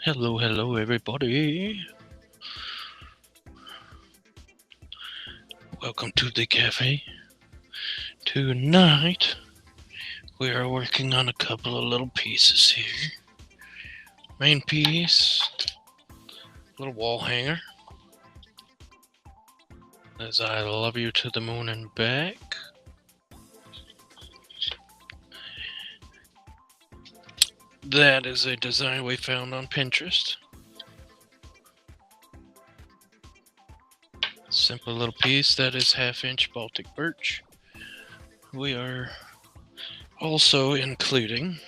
Hello everybody. Welcome to the cafe. Tonight, we are working on a couple of little pieces here. Main piece, little wall hanger. As I love you to the moon and back. That is a design we found on Pinterest. Simple little piece that is 1/2-inch Baltic birch. We are also including,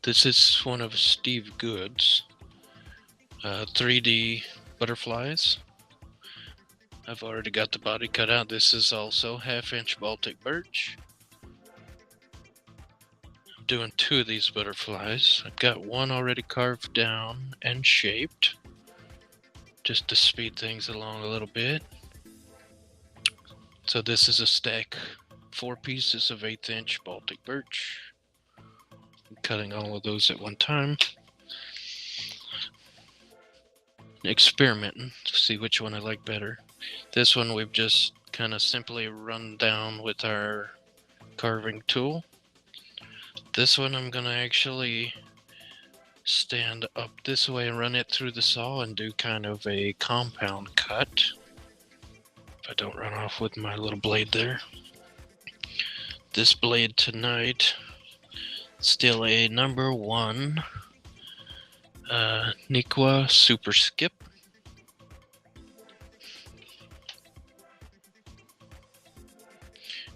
this is one of Steve Good's 3D butterflies. I've already got the body cut out. This is also 1/2-inch Baltic birch. I'm doing 2 of these butterflies. I've got one already carved down and shaped, just to speed things along a little bit. So this is a stack, 4 pieces of 1/8-inch Baltic birch. I'm cutting all of those at one time. Experimenting to see which one I like better. This one we've just kind of simply run down with our carving tool. This one I'm gonna actually stand up this way and run it through the saw and do kind of a compound cut. If I don't run off with my little blade there. This blade tonight, still a number 1 Nikwa Super Skip.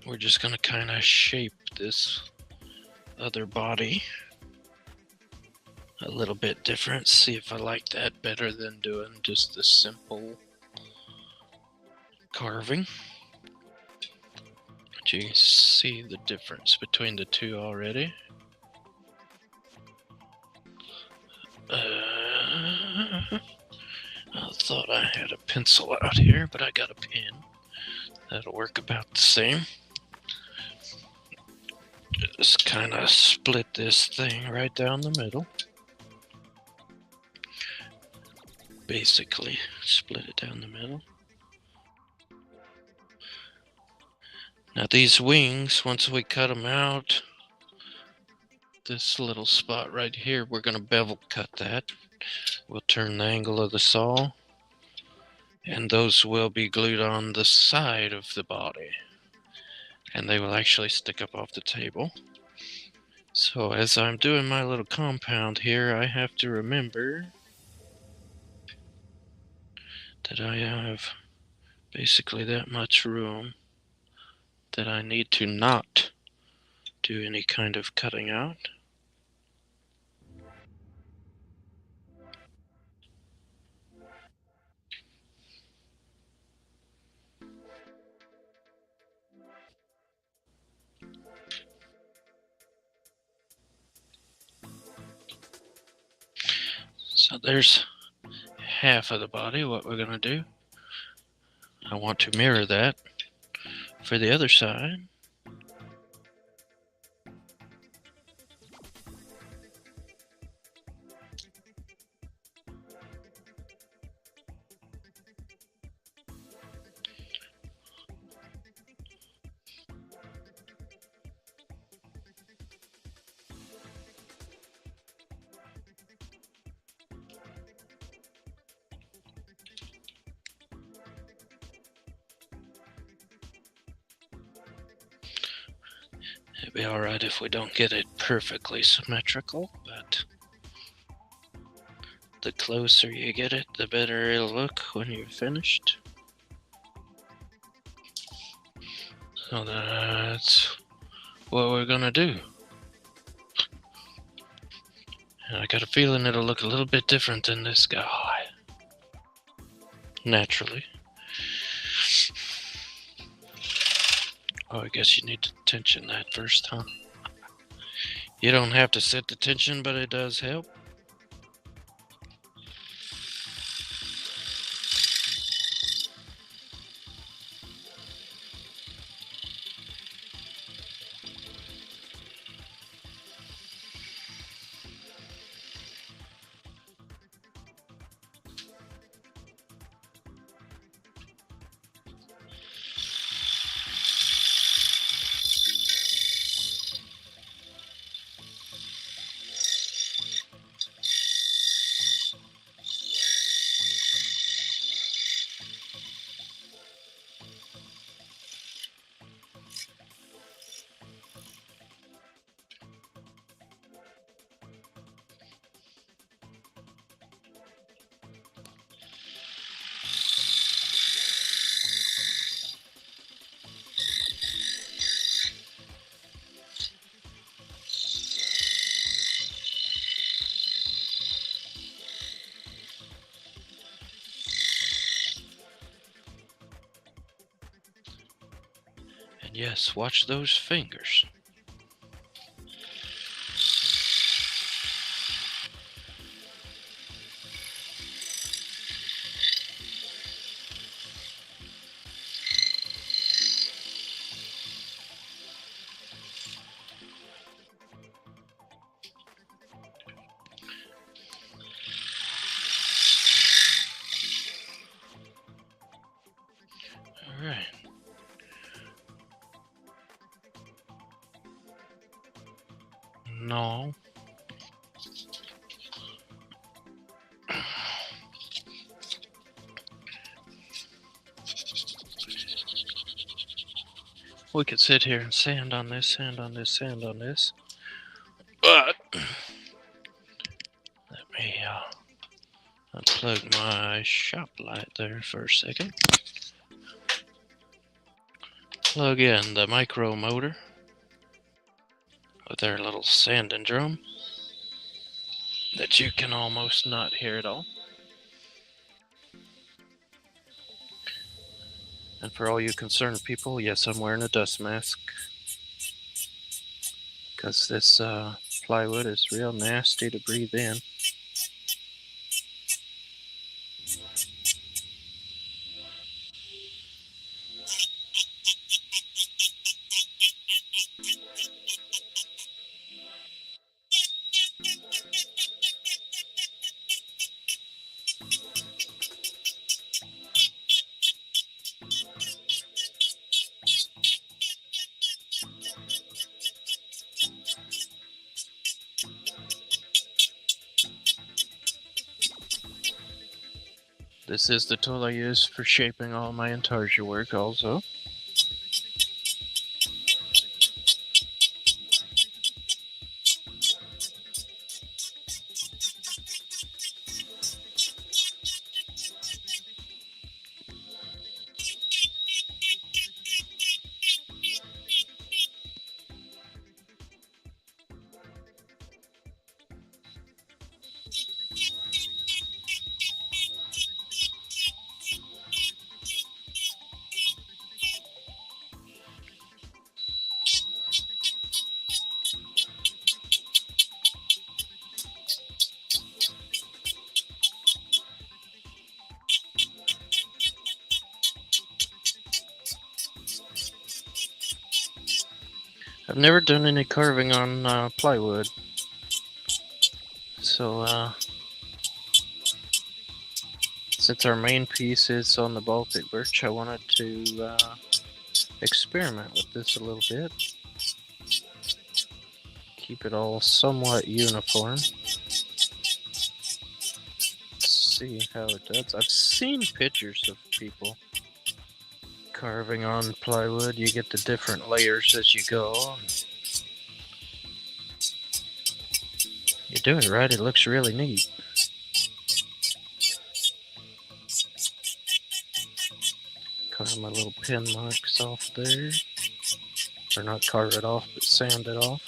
We're just gonna kind of shape this other body a little bit different, see if I like that better than doing just the simple carving. But you see the difference between the two already. I thought I had a pencil out here, but I got a pen. That'll work about the same. Just kind of split this thing right down the middle. Basically, split it down the middle. Now these wings, once we cut them out, this little spot right here, we're going to bevel cut that. We'll turn the angle of the saw, and those will be glued on the side of the body, and they will actually stick up off the table. So as I'm doing my little compound here, I have to remember that I have basically that much room that I need to not do any kind of cutting out. So there's half of the body. What we're going to do, I want to mirror that for the other side. It'd be alright if we don't get it perfectly symmetrical, but the closer you get it, the better it'll look when you're finished. So that's what we're gonna do. And I got a feeling it'll look a little bit different than this guy. Naturally. Oh, I guess you need to tension that first, huh? You don't have to set the tension, but it does help. And yes, watch those fingers. Alright. No. We could sit here and sand on this, sand on this, sand on this. But let me unplug my shop light there for a second. Plug in the micro motor with our little sanding drum that you can almost not hear at all. And for all you concerned people, yes, I'm wearing a dust mask because this plywood is real nasty to breathe in. This is the tool I use for shaping all my intarsia work also. I've never done any carving on plywood, so since our main piece is on the Baltic birch, I wanted to experiment with this a little bit. Keep it all somewhat uniform. See how it does. I've seen pictures of people carving on plywood. You get the different layers as you go. You do it right, it looks really neat. Carve my little pin marks off there. Or not carve it off, but sand it off.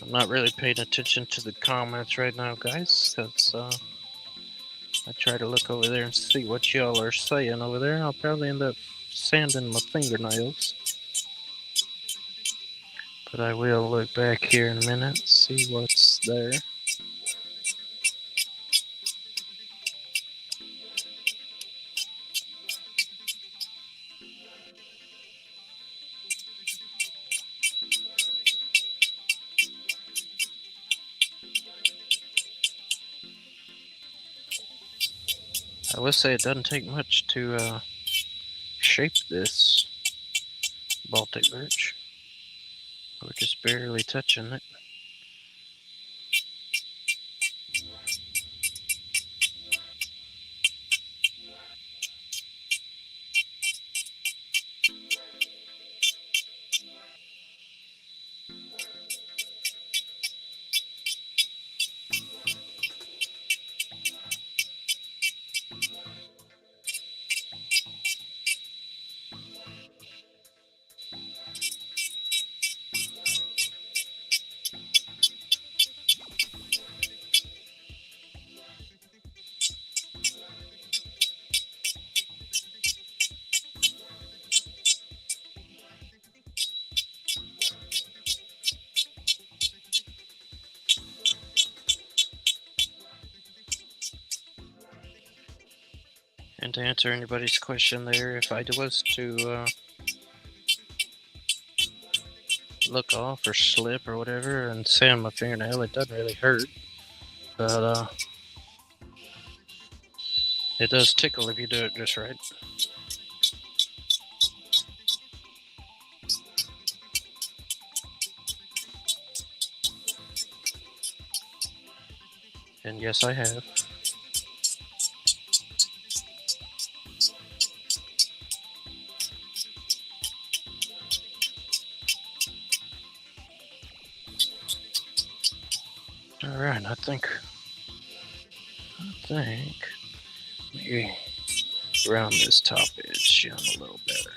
I'm not really paying attention to the comments right now, guys, because I try to look over there and see what y'all are saying over there. I'll probably end up sanding my fingernails. But I will look back here in a minute, see what's there. I will say it doesn't take much to shape this Baltic birch. We're just barely touching it. And to answer anybody's question there, if I was to look off or slip or whatever and sand my fingernail, it doesn't really hurt. But it does tickle if you do it just right. And yes, I have. Alright, I think maybe round this top edge down a little better.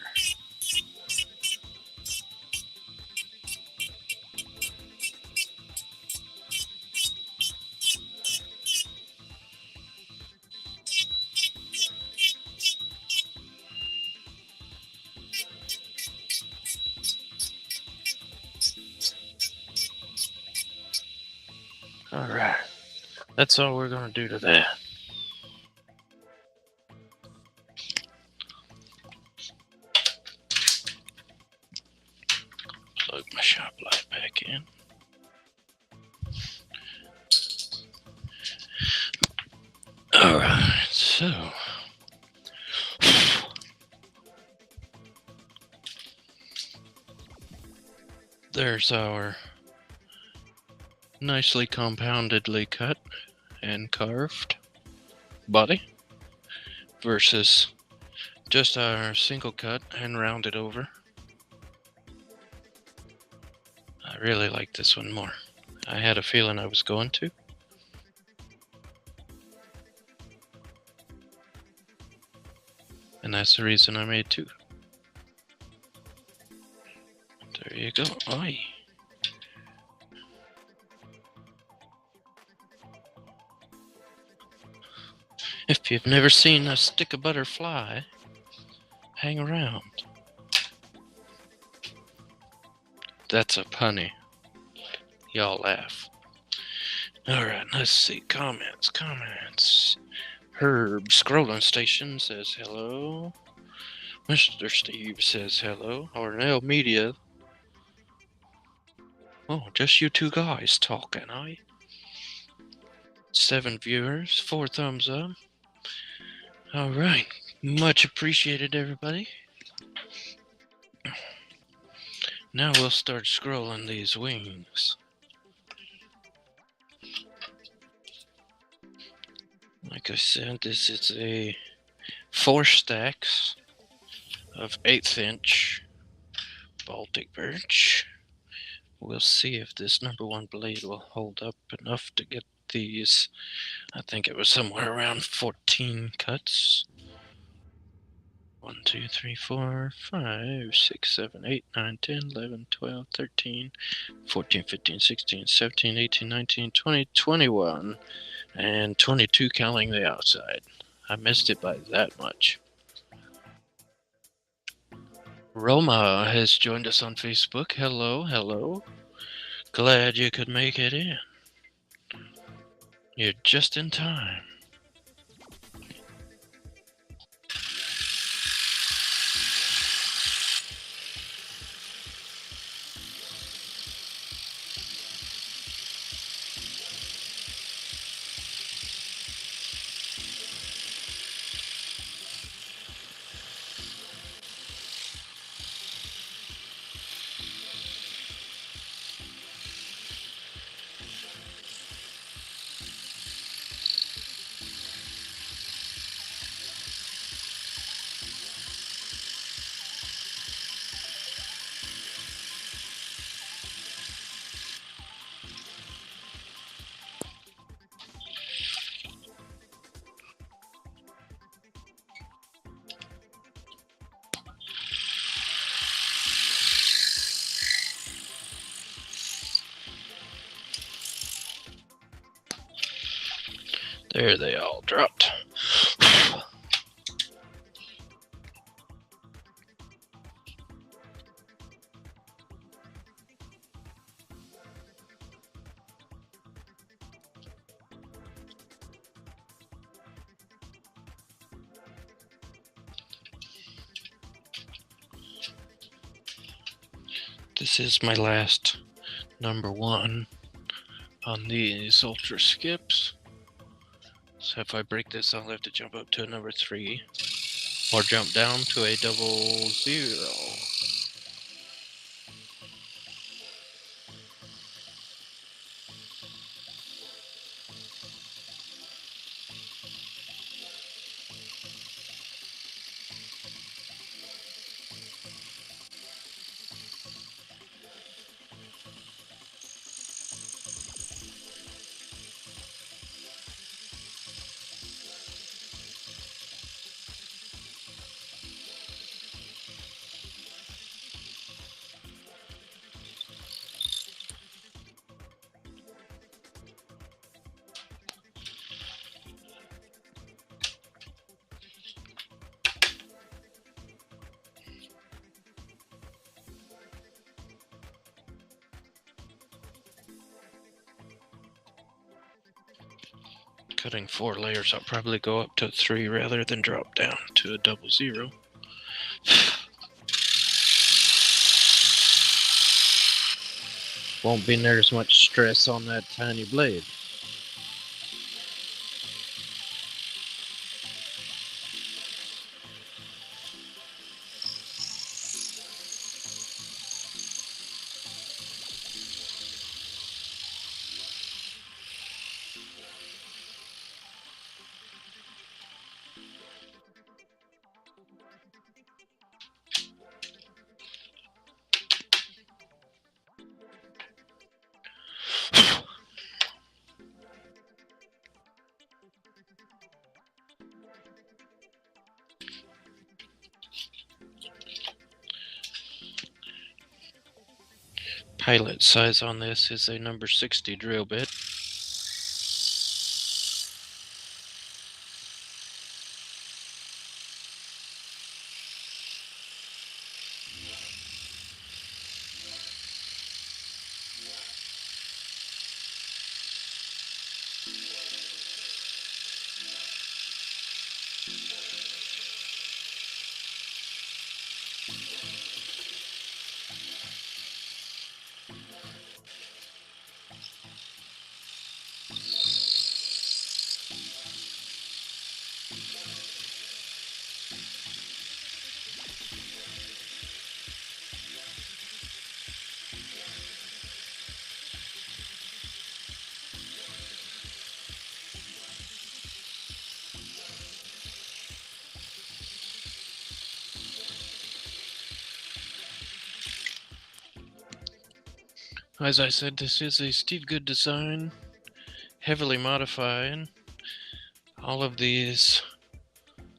Alright, that's all we're going to do to that. Plug my shop light back in. Alright, so there's our nicely compoundedly cut and carved body versus just our single cut and rounded over. I really like this one more. I had a feeling I was going to. And that's the reason I made two. There you go. Oi. If you've never seen a stick of butter fly, hang around. That's a punny. Y'all laugh. Alright, let's see. Comments. Herb Scrolling Station says hello. Mr. Steve says hello. Ornell Media. Oh, just you two guys talking, eh? 7 viewers, 4 thumbs up. Alright, much appreciated, everybody. Now we'll start scrolling these wings. Like I said, this is a 4 stacks of 1/8 inch Baltic birch. We'll see if this number 1 blade will hold up enough to get these. I think it was somewhere around 14 cuts. 1, 2, 3, 4, 5, 6, 7, 8, 9, 10, 11, 12, 13, 14, 15, 16, 17, 18, 19, 20, 21, and 22 counting the outside. I missed it by that much. Roma has joined us on Facebook. Hello, hello. Glad you could make it in. You're just in time. There they all dropped. This is my last number 1 on these ultra skips. So if I break this, I'll have to jump up to a number 3 or jump down to a 00. Cutting 4 layers, I'll probably go up to 3 rather than drop down to a 00. Won't be near as much stress on that tiny blade. Pilot size on this is a number 60 drill bit. As I said, this is a Steve Good design, heavily modified. All of these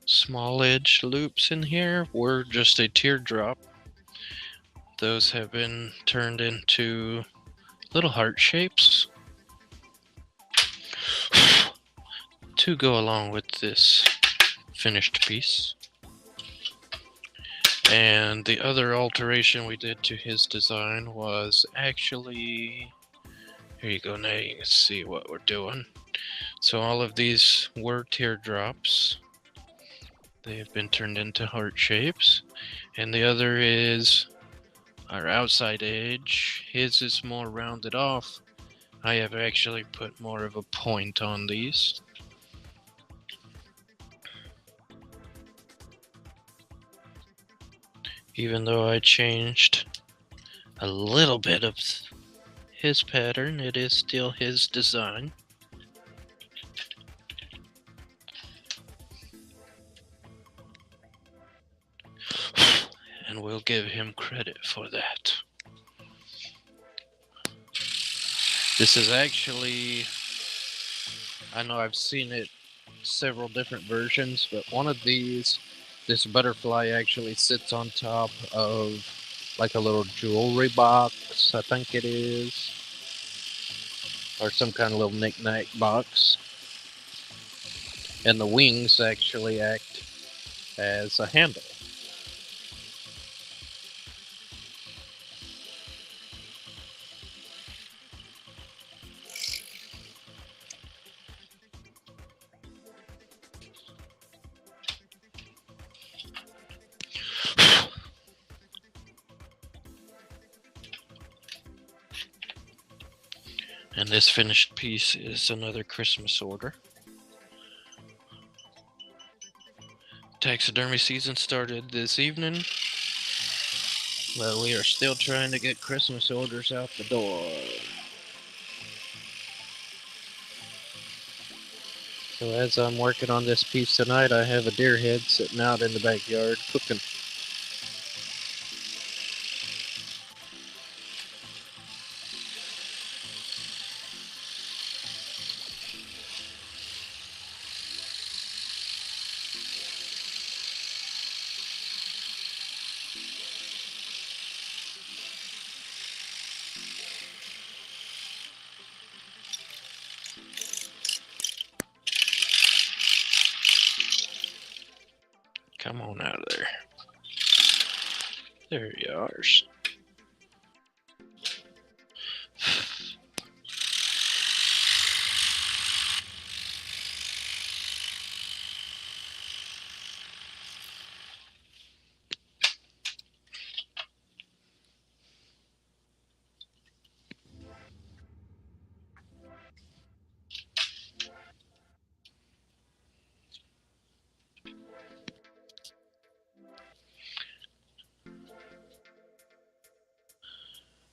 small edge loops in here were just a teardrop. Those have been turned into little heart shapes to go along with this finished piece. And the other alteration we did to his design was actually, here you go, now you can see what we're doing. So all of these were teardrops. They have been turned into heart shapes. And the other is our outside edge. His is more rounded off. I have actually put more of a point on these. Even though I changed a little bit of his pattern, it is still his design. And we'll give him credit for that. This is actually, I know I've seen it several different versions, but one of these, this butterfly actually sits on top of like a little jewelry box, I think it is, or some kind of little knick-knack box. and the wings actually act as a handle. And this finished piece is another Christmas order. Taxidermy season started this evening, but we are still trying to get Christmas orders out the door. So as I'm working on this piece tonight, I have a deer head sitting out in the backyard cooking. Come on out of there. There you are.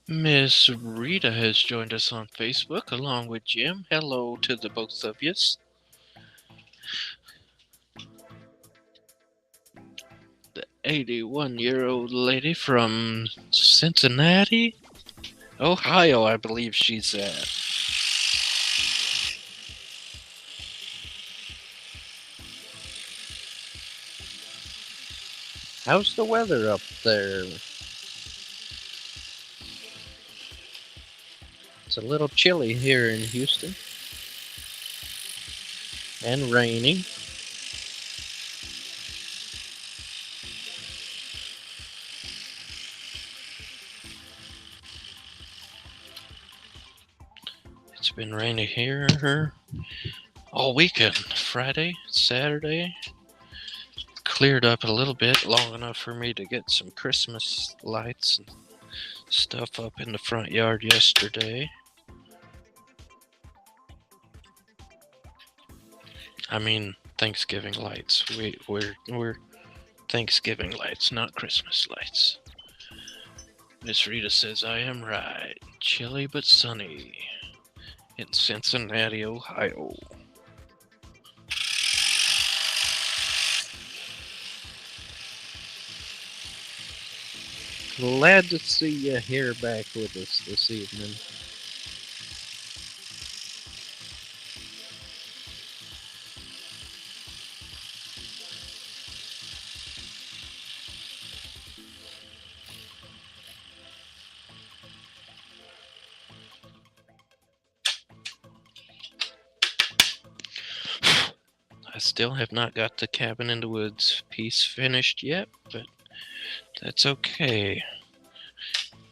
Miss Rita has joined us on Facebook along with Jim. Hello to the both of yous. The 81-year-old lady from Cincinnati, Ohio, I believe she's at. How's the weather up there? It's a little chilly here in Houston. And rainy. It's been rainy here all weekend. Friday, Saturday. Cleared up a little bit, long enough for me to get some Christmas lights and stuff up in the front yard yesterday. I mean, Thanksgiving lights. We're Thanksgiving lights, not Christmas lights. Miss Rita says I am right. Chilly but sunny in Cincinnati, Ohio. Glad to see you here back with us this evening. I still have not got the Cabin in the Woods piece finished yet, but that's okay.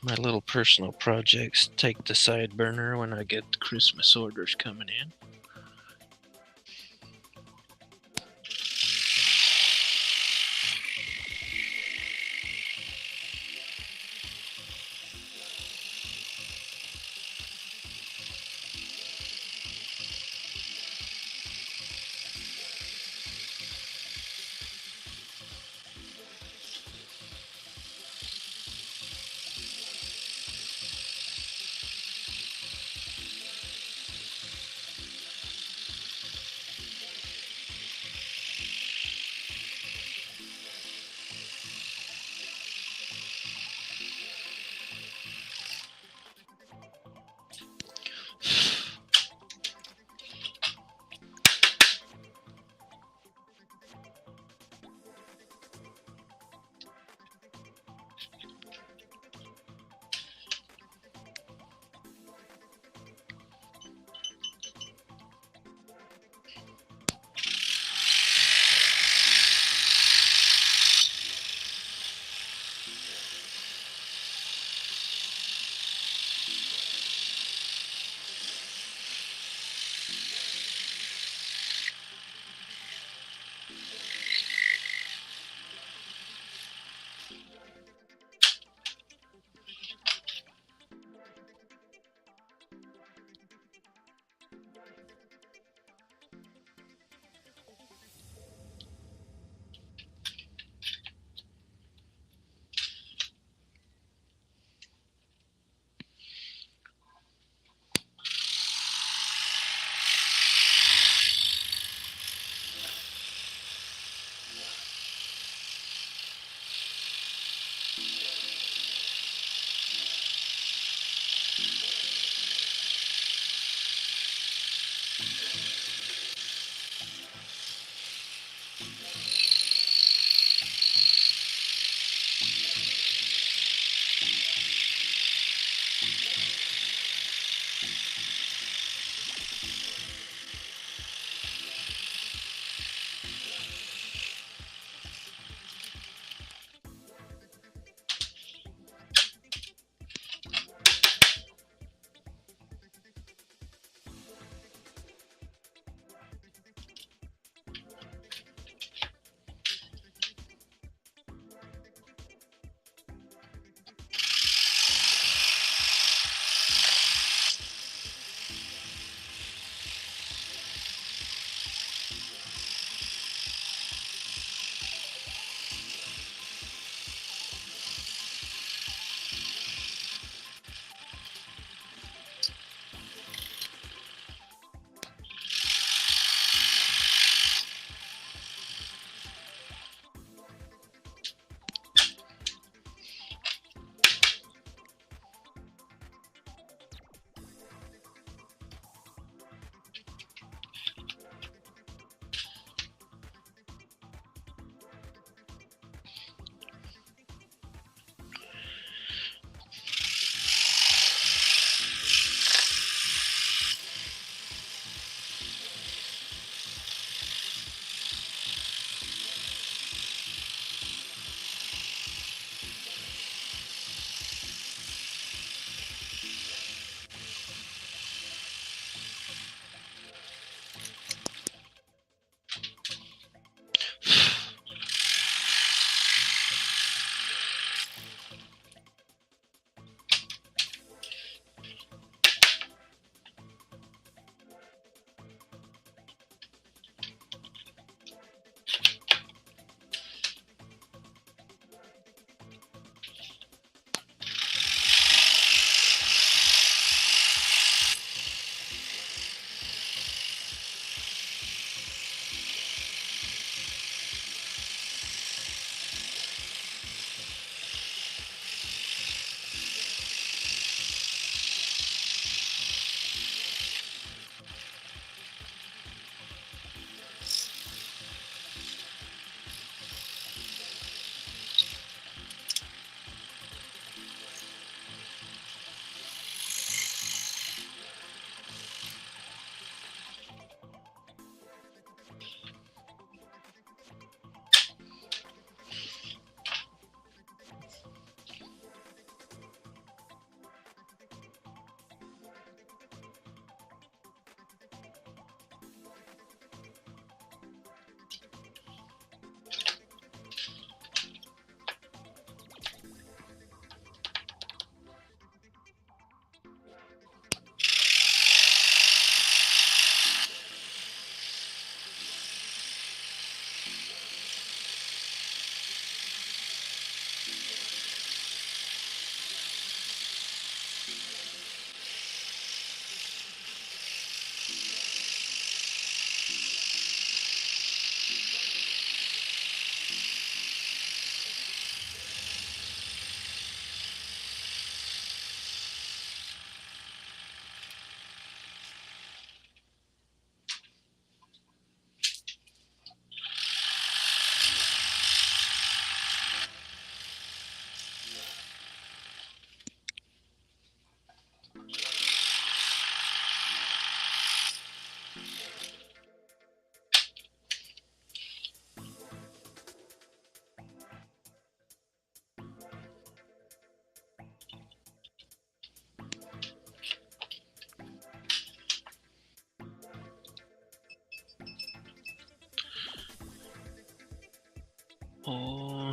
My little personal projects take the side burner when I get the Christmas orders coming in.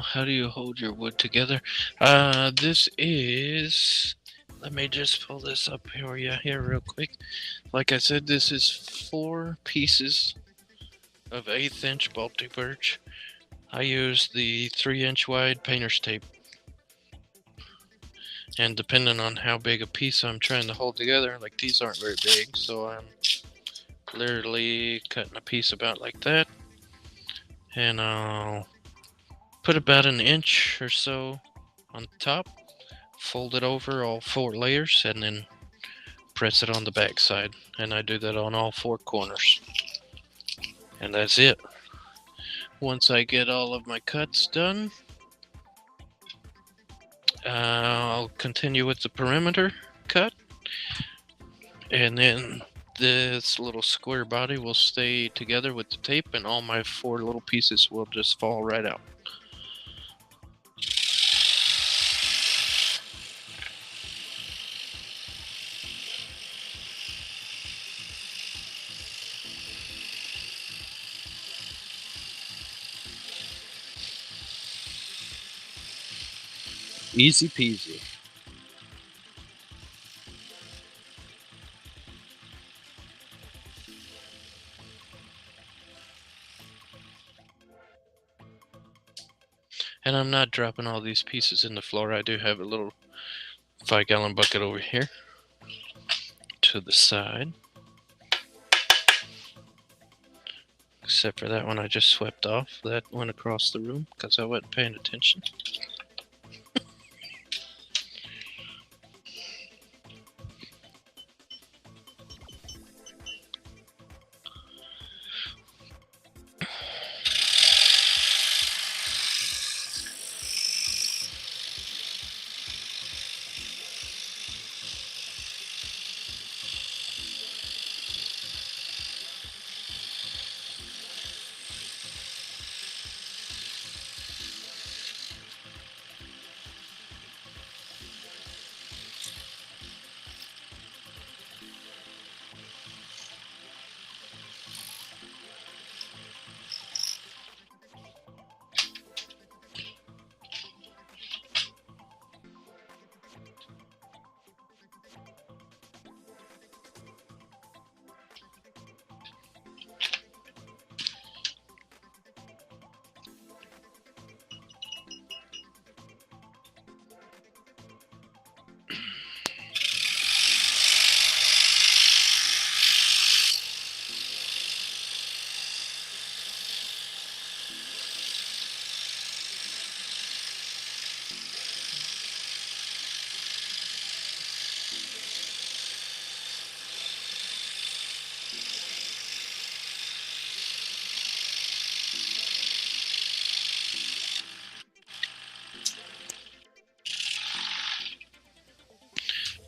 how do you hold your wood together? This is. Let me just pull this up here real quick. Like I said, this is 4 pieces of 1/8 inch Baltic birch. I use the 3-inch wide painter's tape. And depending on how big a piece I'm trying to hold together, like these aren't very big, so I'm literally cutting a piece about like that. And I'll put about 1 inch or so on top, fold it over all 4 layers, and then press it on the back side. And I do that on all 4 corners. And that's it. Once I get all of my cuts done, I'll continue with the perimeter cut, and then this little square body will stay together with the tape, and all my 4 little pieces will just fall right out. Easy peasy. And I'm not dropping all these pieces in the floor. I do have a little 5-gallon bucket over here to the side. Except for that one I just swept off. That went across the room because I wasn't paying attention.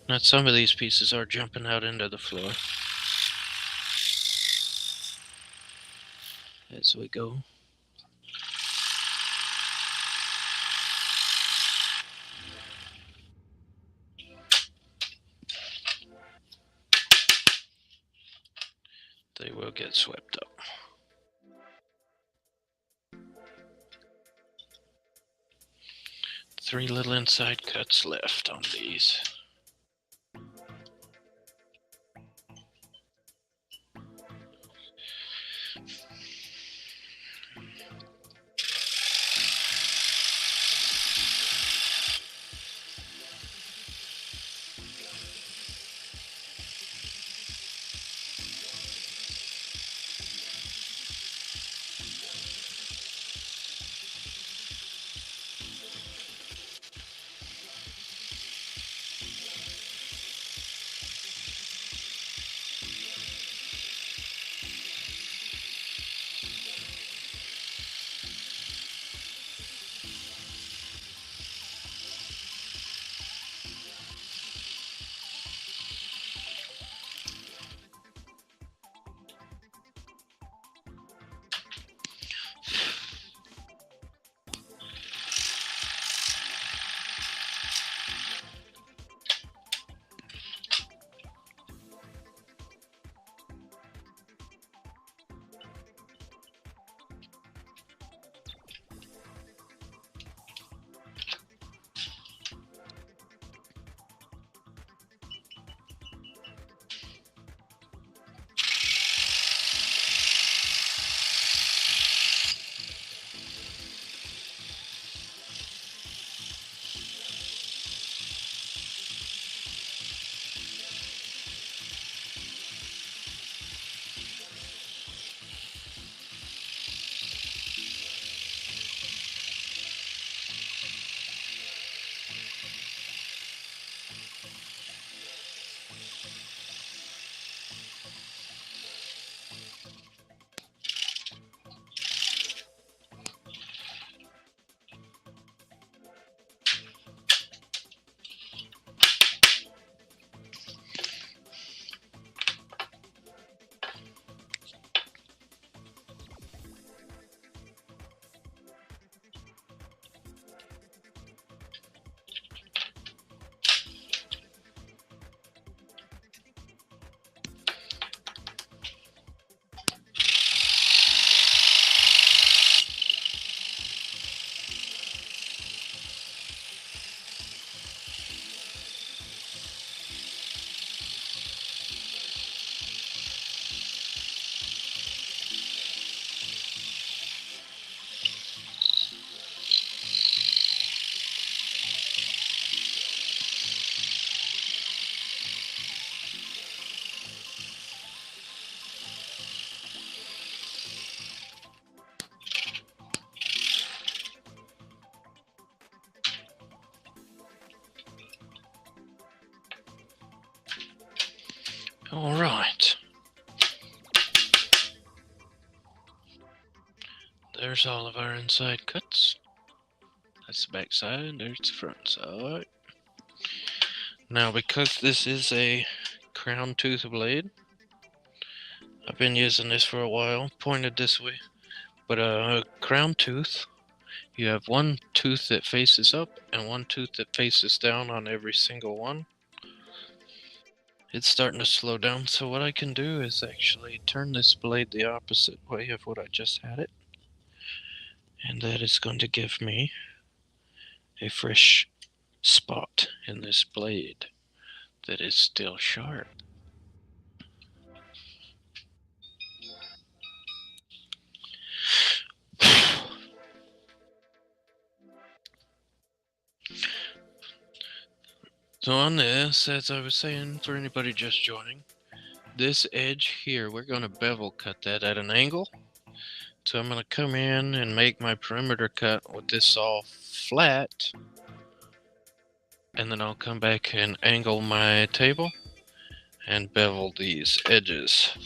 Now some of these pieces are jumping out into the floor as we go. They will get swept up. Three little inside cuts left on these. All right. There's all of our inside cuts. That's the back side, there's the front side. Now, because this is a crown tooth blade, I've been using this for a while, pointed this way. But a crown tooth, you have one tooth that faces up and one tooth that faces down on every single one. It's starting to slow down, so what I can do is actually turn this blade the opposite way of what I just had it. And that is going to give me a fresh spot in this blade that is still sharp. So on this, as I was saying, for anybody just joining, this edge here, we're going to bevel cut that at an angle. So I'm going to come in and make my perimeter cut with this saw flat, and then I'll come back and angle my table and bevel these edges.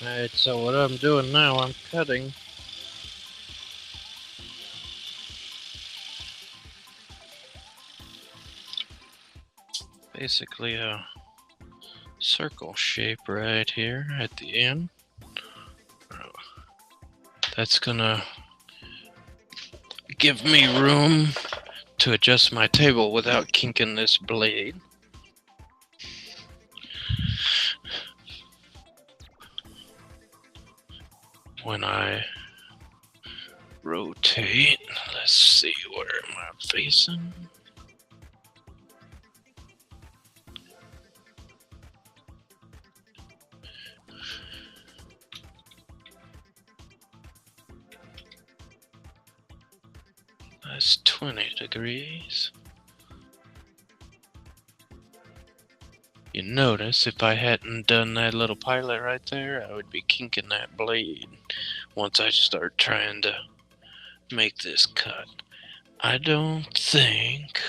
Alright, so what I'm doing now, I'm cutting basically a circle shape right here at the end. That's gonna give me room to adjust my table without kinking this blade. When I rotate, let's see, where am I facing? That's 20 degrees. You notice if I hadn't done that little pilot right there, I would be kinking that blade once I start trying to make this cut. I don't think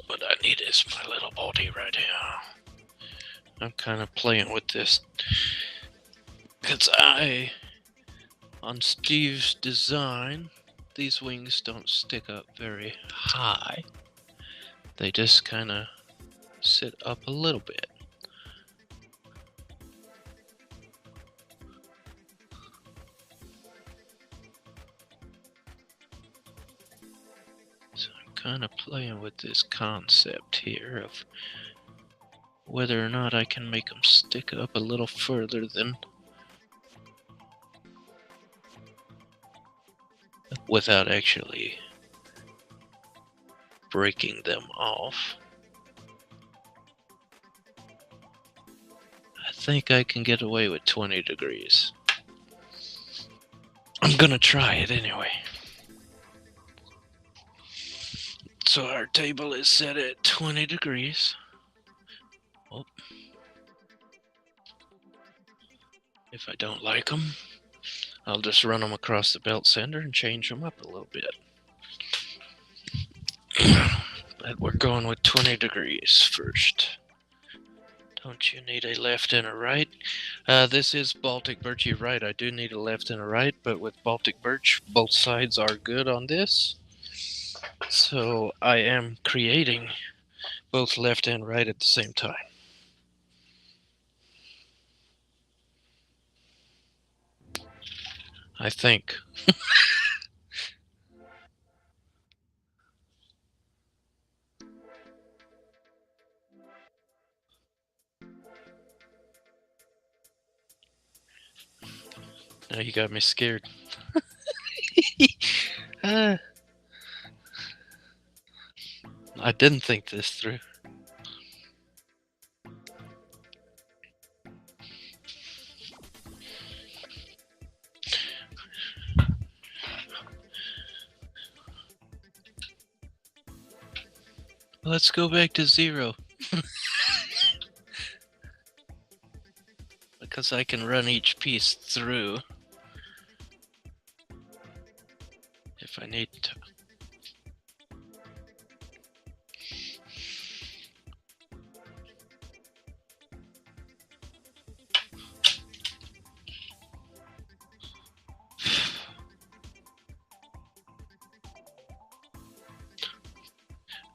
what I need is my little body right here. I'm kind of playing with this because on Steve's design, these wings don't stick up very high. They just kind of sit up a little bit. So I'm kind of playing with this concept here of whether or not I can make them stick up a little further than without actually breaking them off. I think I can get away with 20 degrees. I'm gonna try it anyway. So our table is set at 20 degrees. Oh. If I don't like them, I'll just run them across the belt sander and change them up a little bit. But we're going with 20 degrees first. Don't you need a left and a right? This is Baltic Birch. You're right, I do need a left and a right, but with Baltic Birch, both sides are good on this. So I am creating both left and right at the same time. I think. Now you got me scared. I didn't think this through. Let's go back to 0. Because I can run each piece through if I need to.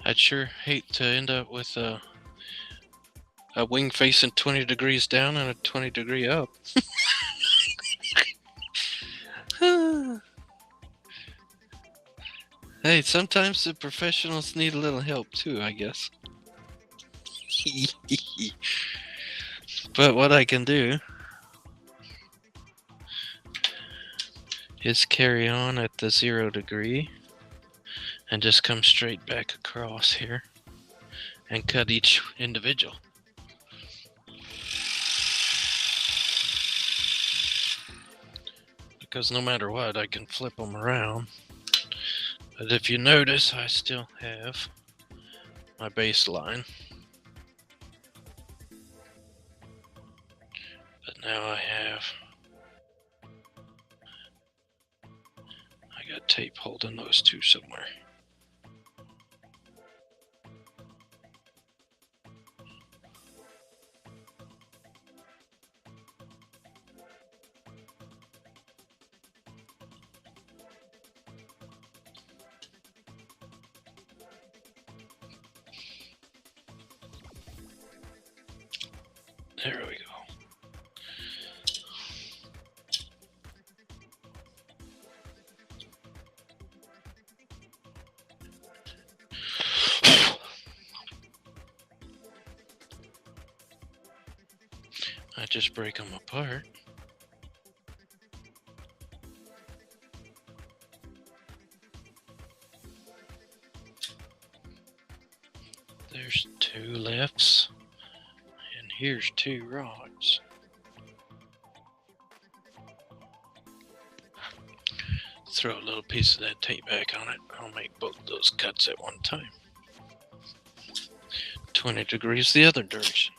I'd sure hate to end up with a wing facing 20 degrees down and a 20 degree up. Hey, sometimes the professionals need a little help too, I guess. But what I can do is carry on at the 0 degree and just come straight back across here and cut each individual. Because no matter what, I can flip them around. But if you notice, I still have my baseline. But now I got tape holding those two somewhere. There we go. I just break them apart. There's two lefts, and here's two rods. Throw a little piece of that tape back on it. I'll make both those cuts at one time. 20 degrees the other direction.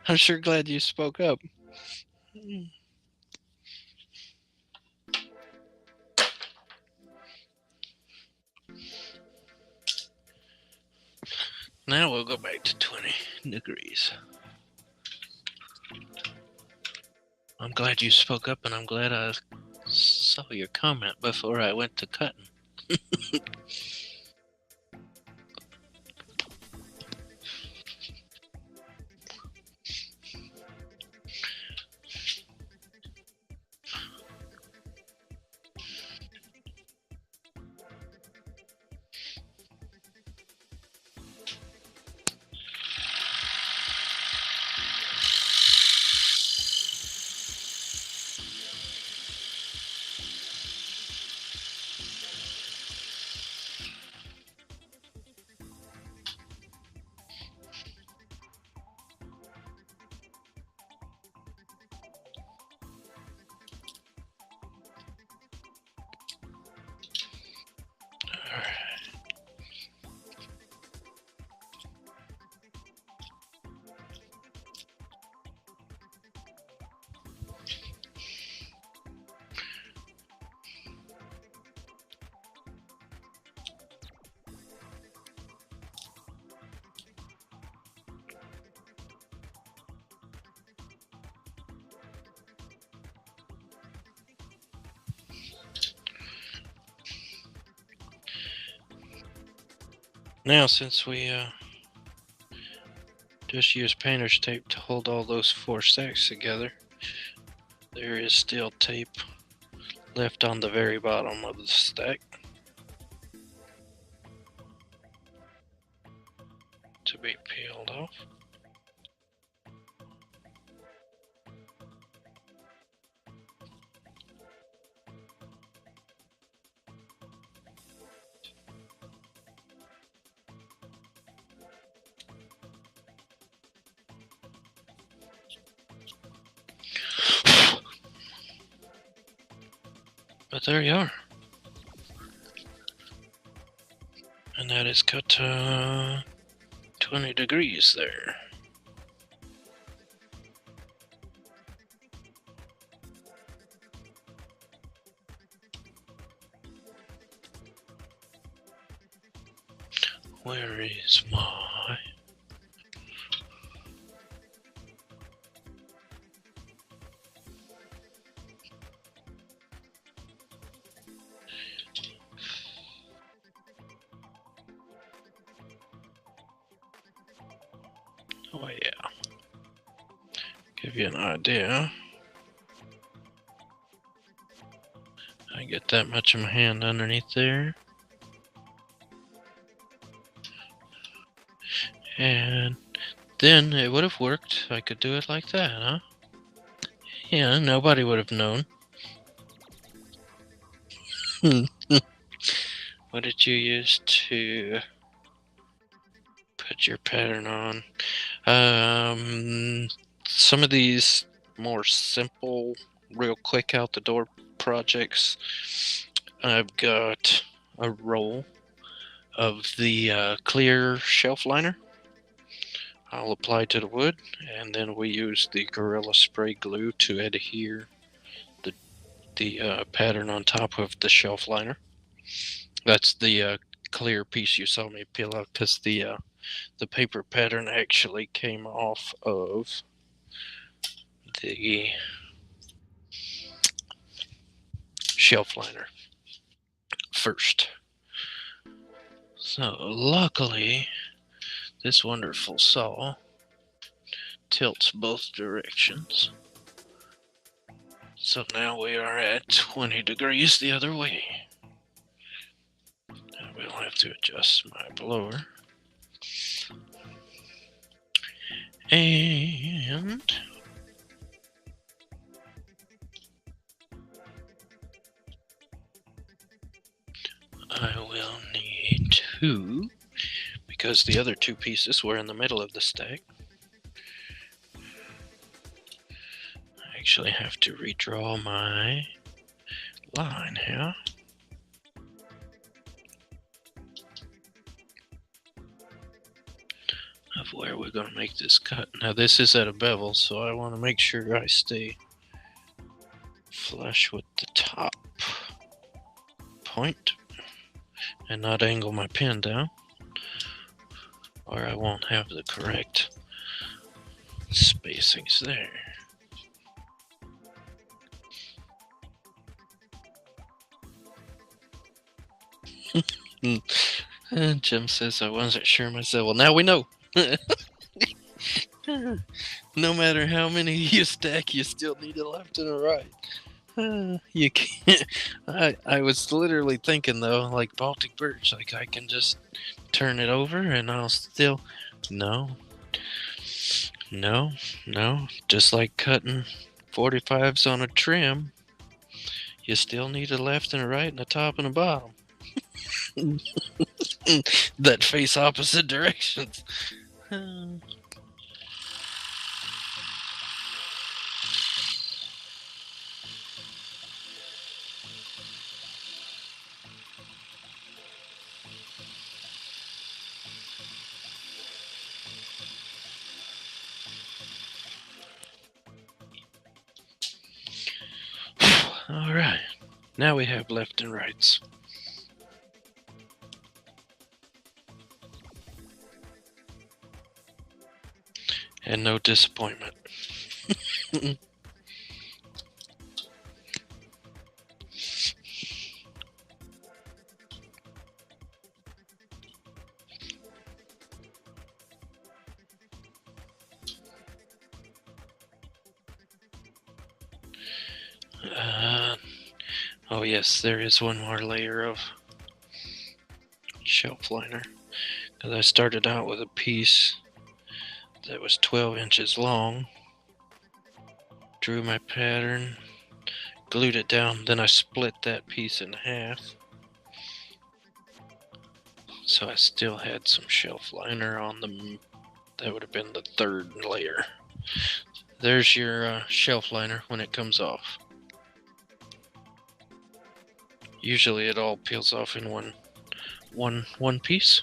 I'm sure glad you spoke up. Now we'll go back to 20 degrees. I'm glad you spoke up, and I'm glad I saw your comment before I went to cutting. Now, since we just used painter's tape to hold all those 4 stacks together, there is still tape left on the very bottom of the stack to be peeled off. But there you are. And that is cut to 20 degrees there. Where is my... Oh yeah. Give you an idea. I get that much of my hand underneath there. And then it would have worked. I could do it like that, huh? Yeah, nobody would have known. What did you use to put your pattern on? Some of these more simple, real quick out the door projects, I've got a roll of the clear shelf liner. I'll apply to the wood, and then we use the Gorilla Spray glue to adhere the pattern on top of the shelf liner. That's the clear piece you saw me peel out, because the paper pattern actually came off of the shelf liner first. So luckily, this wonderful saw tilts both directions. So now we are at 20 degrees the other way. And we'll have to adjust my blower. And I will need two, because the other two pieces were in the middle of the stack. I actually have to redraw my line here. Of where we're going to make this cut. Now this is at a bevel, so I want to make sure I stay flush with the top point and not angle my pen down, or I won't have the correct spacings there. And Jim says I wasn't sure myself. Well, now we know. No matter how many you stack, you still need a left and a right. You can't. I was literally thinking though, like Baltic Birch, like I can just turn it over and I'll still. No. Just like cutting 45s on a trim, you still need a left and a right and a top and a bottom that face opposite directions. All right, now we have left and rights. And no disappointment. Oh yes, there is one more layer of shelf liner, because I started out with a piece that was 12 inches long, drew my pattern, glued it down, then I split that piece in half, so I still had some shelf liner on them. That would have been the third layer. There's your shelf liner when it comes off. Usually it all peels off in one piece.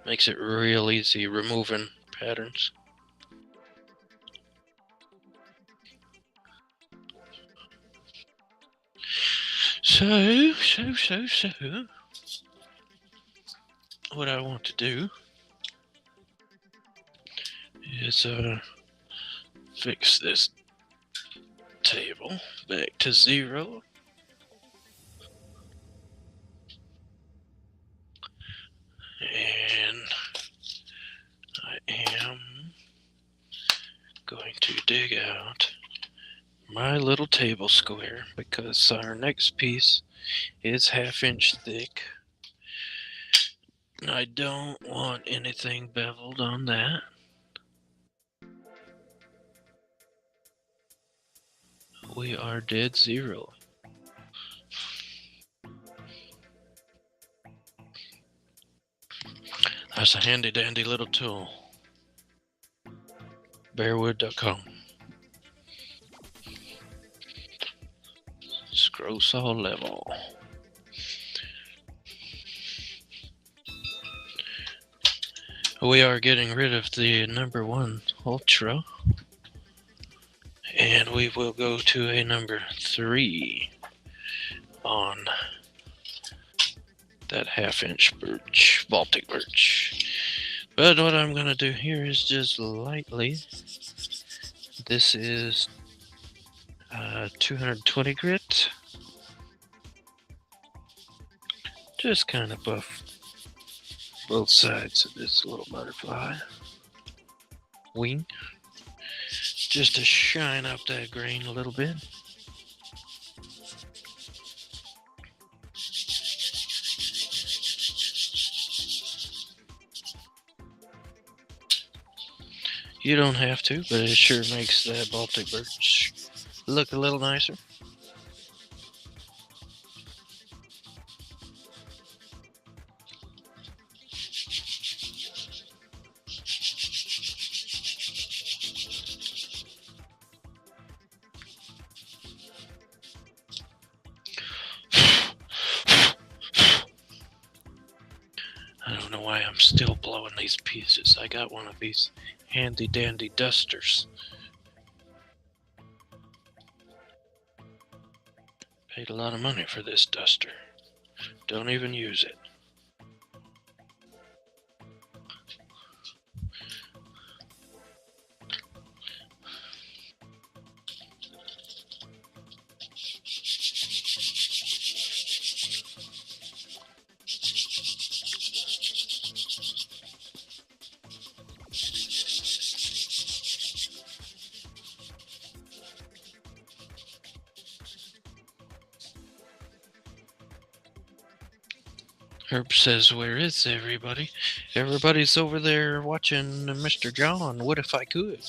Makes it real easy removing patterns. So, what I want to do is fix this table back to 0. And dig out my little table square because our next piece is 1/2 inch thick. I don't want anything beveled on that. We are dead zero. That's a handy dandy little tool. Bearwood.com. Scroll saw level. We are getting rid of the number 1 Ultra, and we will go to a number 3 on that 1/2 inch birch, Baltic birch. But what I'm going to do here is just lightly, this is 220 grit, just kind of buff both sides of this little butterfly wing, just to shine up that grain a little bit. You don't have to, but it sure makes that Baltic birch look a little nicer. I don't know why I'm still blowing these pieces. I got one of these handy dandy dusters. Paid a lot of money for this duster. Don't even use it. Herb says, where is everybody? Everybody's over there watching Mr. John. What if I could?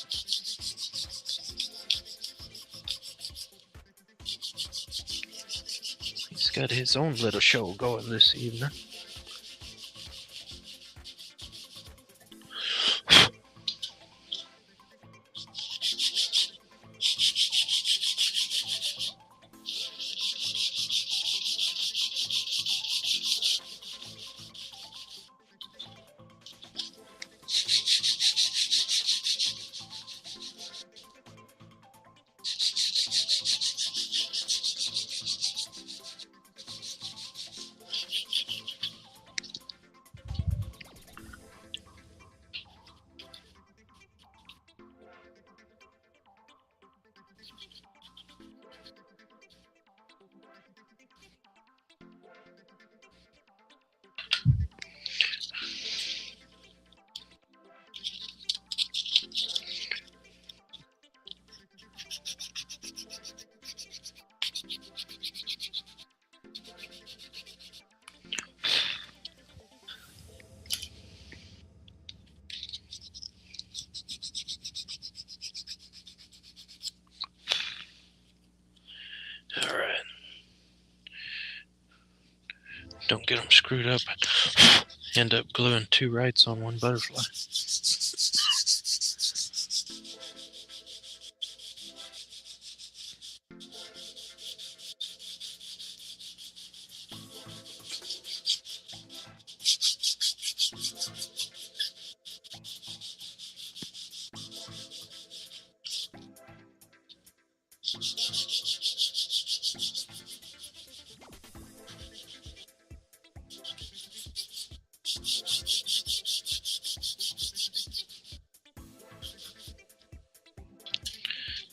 He's got his own little show going this evening. Alright. Don't get them screwed up. End up gluing 2 rights on 1 butterfly.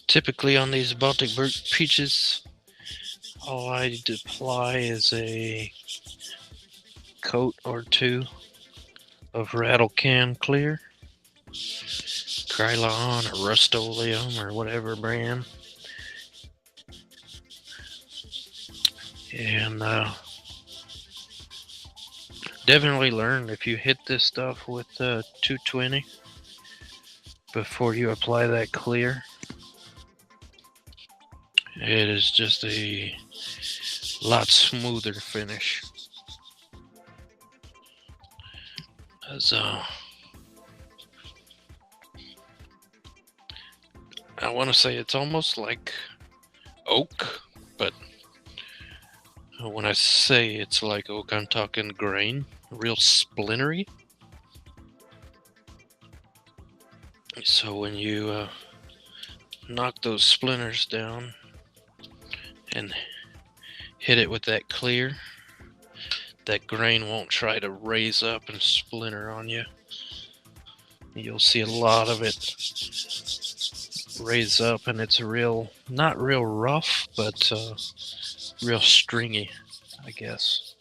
Typically on these Baltic birch peaches, all I apply is a coat or 2 of rattle can clear. Krylon or Rust-Oleum or whatever brand. And definitely learn if you hit this stuff with 220 before you apply that clear. It is just a lot smoother finish. As I want to say it's almost like oak, but when I say it's like oak, I'm talking grain, real splintery. So when you knock those splinters down and hit it with that clear, that grain won't try to raise up and splinter on you. You'll see a lot of it raise up, and it's not real rough, but real stringy, I guess.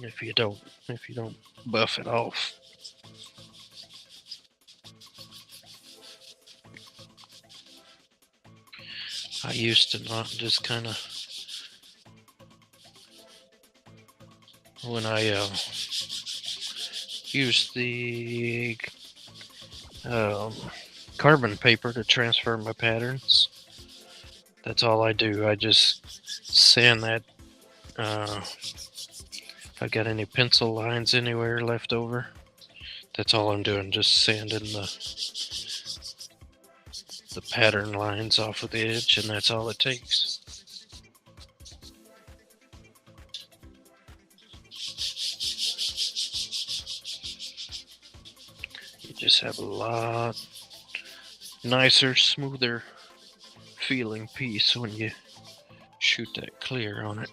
If you don't buff it off. I used to not just kind of, when I used the carbon paper to transfer my patterns, that's all I do. I just sand that. If I got any pencil lines anywhere left over, that's all I'm doing, just sanding the pattern lines off of the edge, and that's all it takes. You just have a lot nicer, smoother feeling piece when you shoot that clear on it.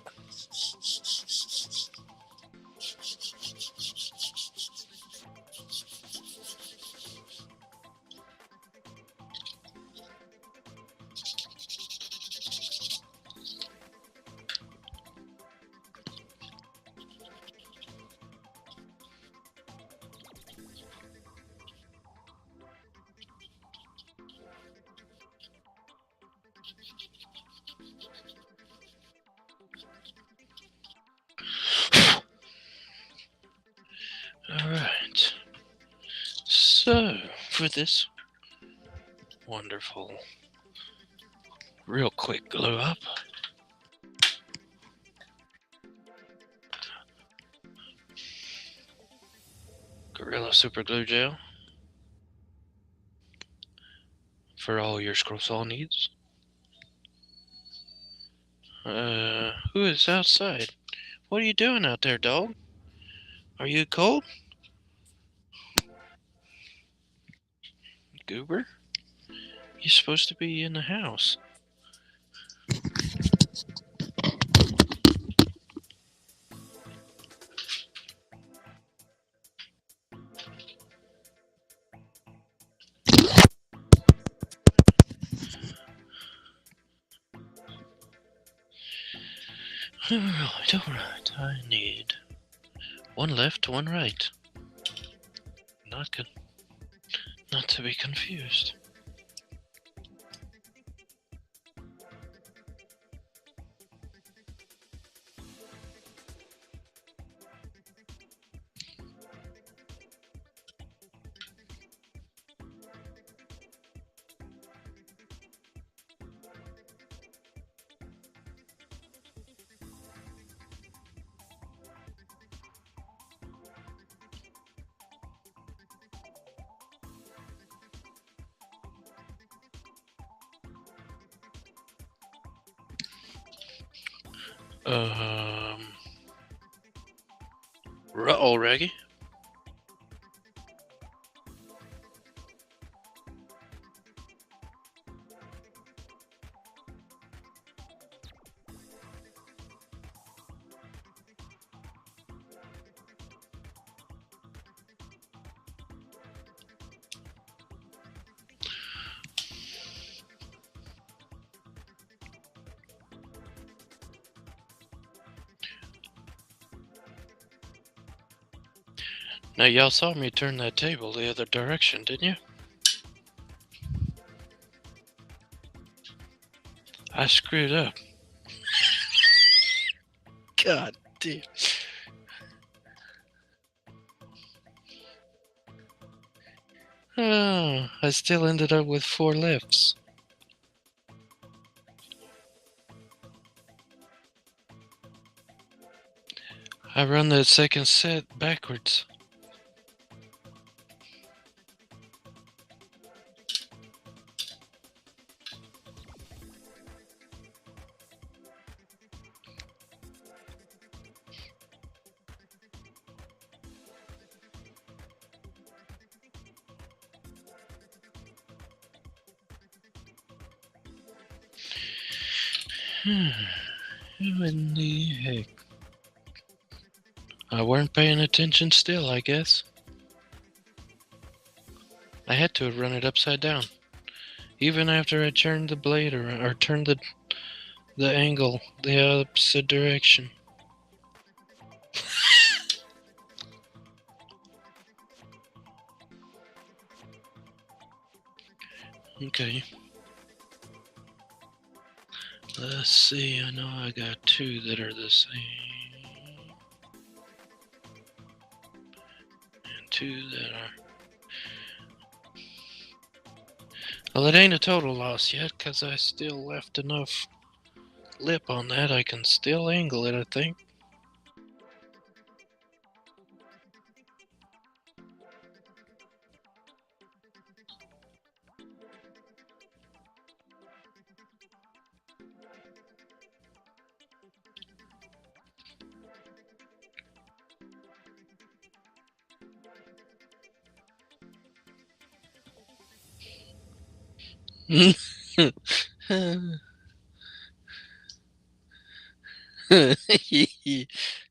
Alright, so for this wonderful, real quick glue up, Gorilla Super Glue Gel for all your scroll saw needs. Who is outside? What are you doing out there, dog? Are you cold? Goober? You're supposed to be in the house. Alright, I need one left, one right. Not to be confused. Uh-oh, Reggie. Now, y'all saw me turn that table the other direction, didn't you? I screwed up. God damn. Oh, I still ended up with 4 lefts. I run that second set backwards. Who in the heck? I weren't paying attention still, I guess. I had to run it upside down. Even after I turned the blade around, or turned the angle the opposite direction. Okay. Let's see, I know I got 2 that are the same. And 2 that are... Well, it ain't a total loss yet, because I still left enough lip on that. I can still angle it, I think.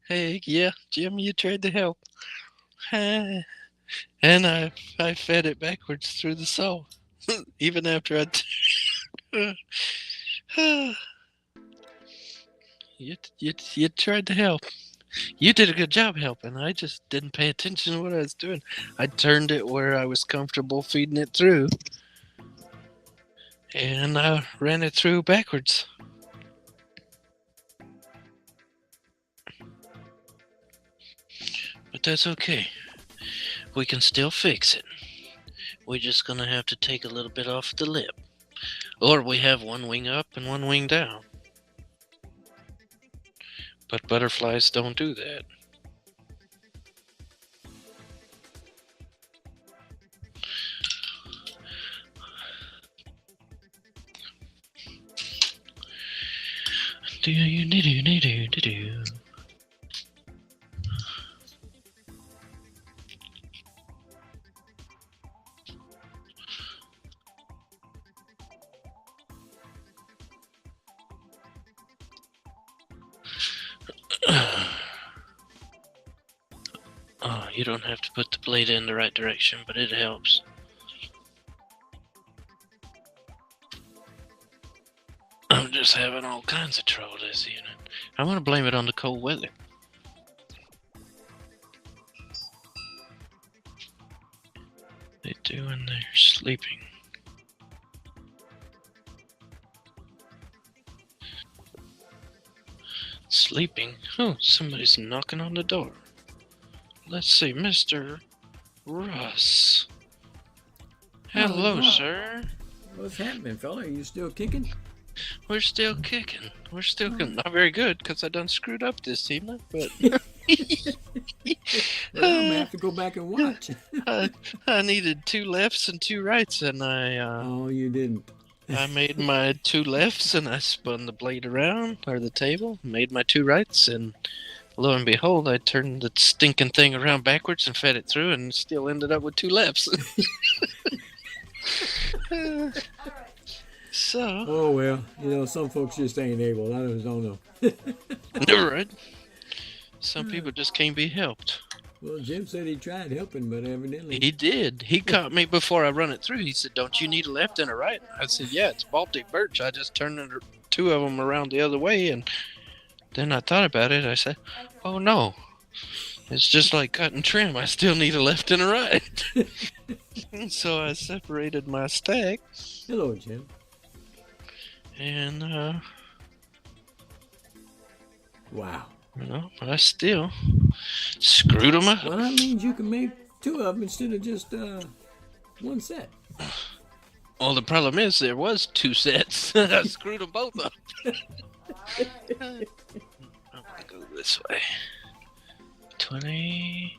Hey, yeah, Jim, you tried to help. And I fed it backwards through the saw, even after you tried to help. You did a good job helping. I just didn't pay attention to what I was doing. I turned it where I was comfortable feeding it through, and I ran it through backwards. But that's okay. We can still fix it. We're just gonna have to take a little bit off the lip. Or we have one wing up and one wing down. But butterflies don't do that. Do. Oh, you don't have to put the blade in the right direction, but it helps. I'm just having all kinds of trouble this evening. I'm gonna blame it on the cold weather. They do when they're sleeping. Sleeping? Oh, somebody's knocking on the door. Let's see, Mr. Russ. Hello, sir. What's happening, fella? Are you still kicking? We're still kicking. We're still kicking. Not very good, because I done screwed up this evening, but... Well, I'm going to have to go back and watch. I needed 2 lefts and 2 rights, and Oh, you didn't. I made my 2 lefts, and I spun the blade around, or the table, made my 2 rights, and lo and behold, I turned the stinking thing around backwards and fed it through, and still ended up with 2 lefts. So. Oh, well, you know, some folks just ain't able. I just don't know. Never right. Some people just can't be helped. Well, Jim said he tried helping, but evidently... He did. He caught me before I run it through. He said, "Don't you need a left and a right?" I said, "Yeah, it's Baltic Birch. I just turned 2 of them around the other way." And then I thought about it. I said, "Oh, no. It's just like cutting trim. I still need a left and a right. So I separated my stack. Hello, Jim. And, Wow. I still screwed them up. Well, that means you can make two of them instead of just one set. Well, the problem is there was two sets. I screwed them both up. I'm gonna go this way. 20.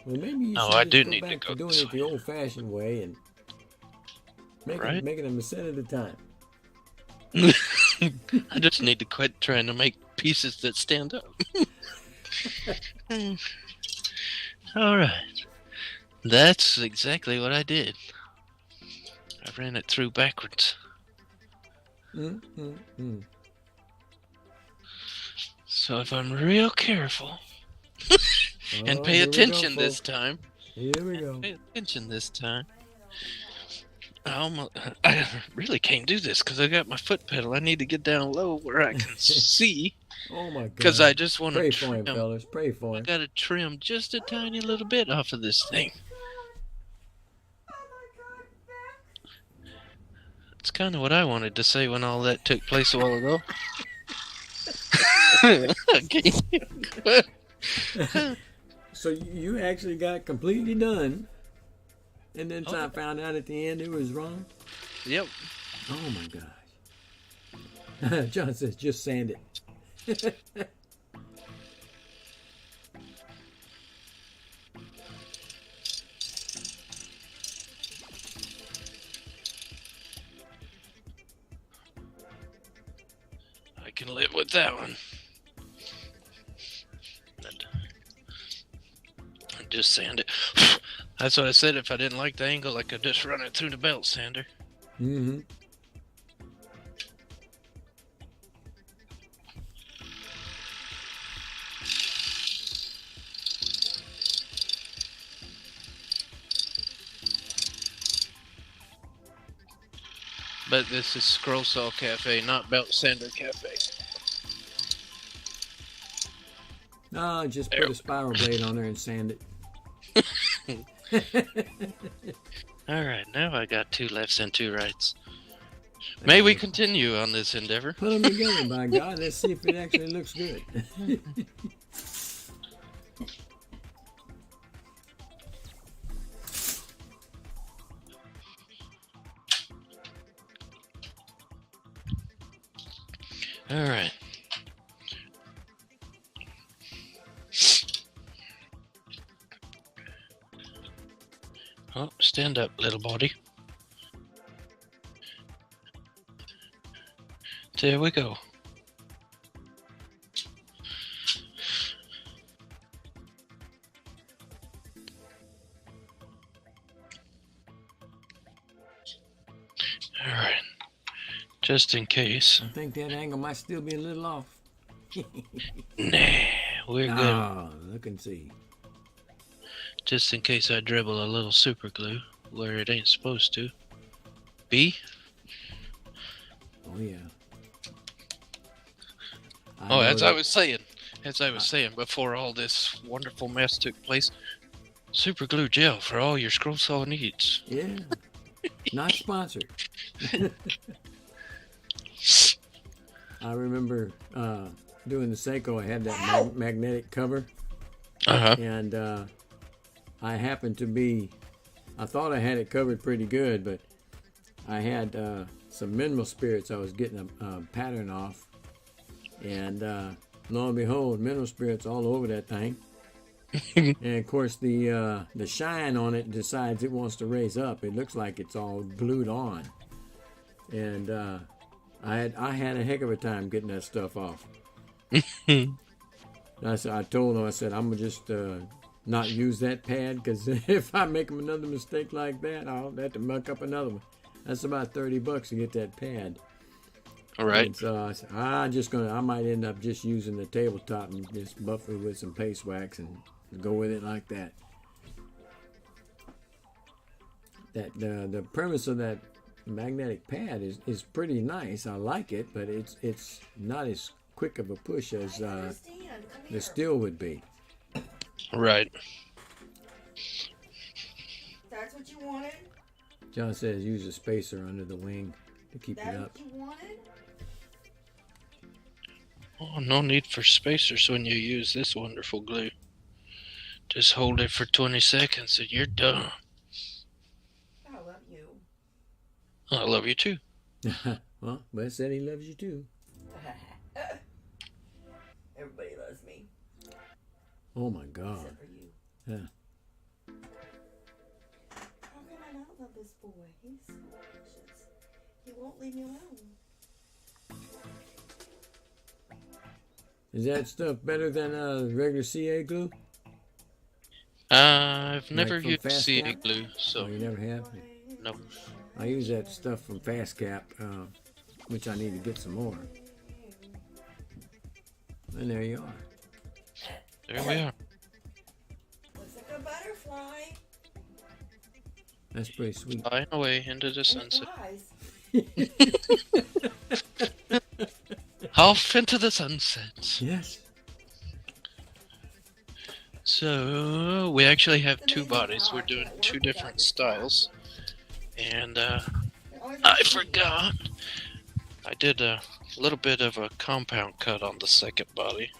Well, maybe you Oh, should I just do go need to back go to doing this it the old-fashioned way and making them a set at a time. I just need to quit trying to make pieces that stand up. All right. That's exactly what I did. I ran it through backwards. So if I'm real careful and pay attention this time. Here we go. Pay attention this time. I really can't do this because I got my foot pedal. I need to get down low where I can see. Oh my God. Because I just want to pray trim. for him, fellas. Pray for I him. got to trim just a tiny little bit off of this thing. It's kind of what I wanted to say when all that took place a while ago. So you actually got completely done, and then I found out at the end it was wrong? Yep. Oh my gosh. John says just sand it. I can live with that one. Just sand it. That's what I said. If I didn't like the angle, I could just run it through the belt sander. Mm-hmm. But this is Scroll Saw Cafe, not Belt Sander Cafe. No, just put a spiral blade on there and sand it. Alright, now I got two lefts and two rights. May we continue on this endeavor? Put them together, by God. Let's see if it actually looks good. Alright. Oh, stand up, little body. There we go. Alright. Just in case. I think that angle might still be a little off. Nah, we're good. Oh, look and see. Just in case I dribble a little super glue where it ain't supposed to be. Oh, yeah. Oh, as I was saying, before all this wonderful mess took place, super glue gel for all your scroll saw needs. Yeah. Not sponsored. I remember doing the Seiko. I had that magnetic cover. Uh-huh. And I happened to be, I thought I had it covered pretty good, but I had some mineral spirits I was getting a pattern off. And lo and behold, mineral spirits all over that thing. And of course the shine on it decides it wants to raise up. It looks like it's all glued on. And I had a heck of a time getting that stuff off. I told him, I said, I'm gonna just not use that pad, because if I make another mistake like that, I'll have to muck up another one. That's about $30 to get that pad. All right. And so I said, I might end up just using the tabletop and just buff it with some paste wax and go with it like that. That the premise of that magnetic pad is pretty nice. I like it, but it's not as quick of a push as the steel would be. Right. That's what you wanted? John says use a spacer under the wing to keep it That's up. what you wanted? Oh, no need for spacers when you use this wonderful glue. Just hold it for 20 seconds and you're done. I love you. I love you too. Well, Wes said he loves you too. Everybody loves me. Oh my God. Except for you. Yeah. How can I not love this boy? He's so precious. He won't leave me alone. Is that stuff better than regular CA glue? I've never from used Fast CA Cap? glue, Oh, so you never have? no. I use that stuff from Fast Cap, which I need to get some more. And there you are. There we are. Looks like a butterfly. That's pretty sweet. Flying away into the And it sunset. flies. Off into the sunset. Yes. So we actually have two bodies. We're doing two different styles. And I forgot. I did a little bit of a compound cut on the second body.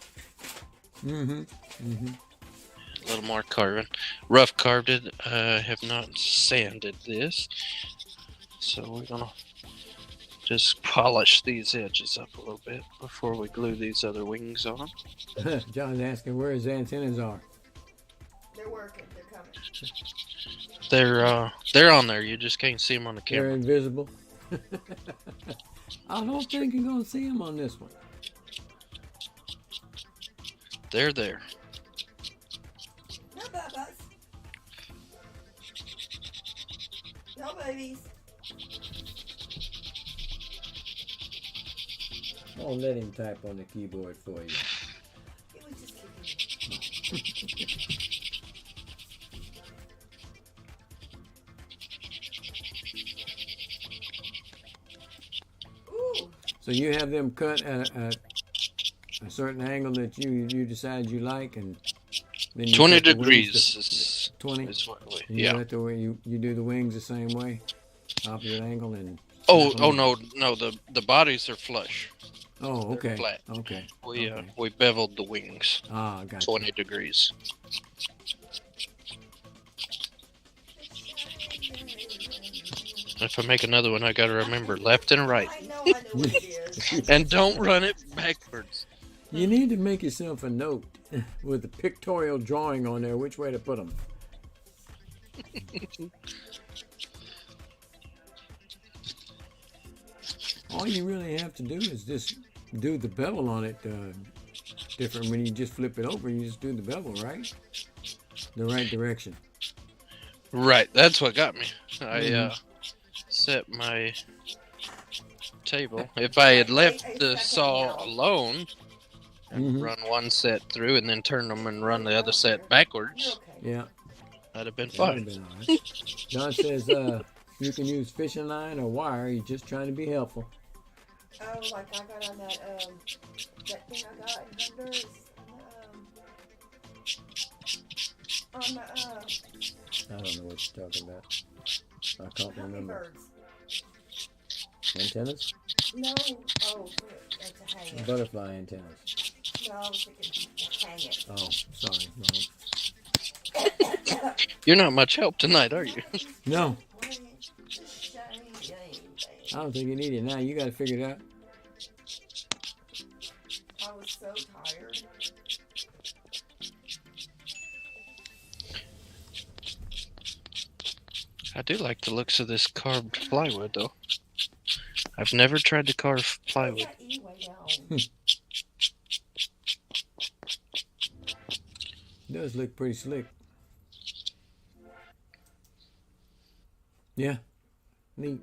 Mm-hmm. Mm-hmm. A little more carving. Rough carved it. Have not sanded this. So we're gonna just polish these edges up a little bit before we glue these other wings on. John's asking where his antennas are. They're working. They're coming. They're on there. You just can't see them on the They're camera. invisible. I don't think you're gonna see them on this one. They're there. No bubbles. No babies. I'll let him type on the keyboard for you. He was just kidding. Ooh. So you have them cut at a certain angle that you decide you like, and then you 20 cut the wings degrees to 20. is what we, And yeah. you let the way you do the wings the same way, opposite angle, and Oh, snap 'em on. no. The bodies are flush. Oh, okay. flat. Okay. We okay. we beveled the wings Ah, got 20 degrees. If I make another one, I gotta remember left and right, I know what it is. and don't run it backwards. You need to make yourself a note with a pictorial drawing on there, which way to put them. All you really have to do is just do the bevel on it different. When you just flip it over, you just do the bevel, right? The right direction. Right, that's what got me. I set my table. If I had left the saw alone and run one set through and then turn them and run the other set backwards, Okay. Yeah. that'd have been That'd fine. been all right. John says you can use fishing line or wire. He's just trying to be helpful. Oh, like I got on that that thing I got in Honduras. On the I don't know what you're talking about. I can't remember. hummingbirds. Antennas? No. Oh, that's a hang it. Butterfly antennas. No, I was thinking hang it. Oh, sorry. You're not much help tonight, are you? No. I don't think you need it now. You got to figure it out. I was so tired. I do like the looks of this carved plywood, though. I've never tried to carve plywood. That E way down. It does look pretty slick. Yeah. Neat.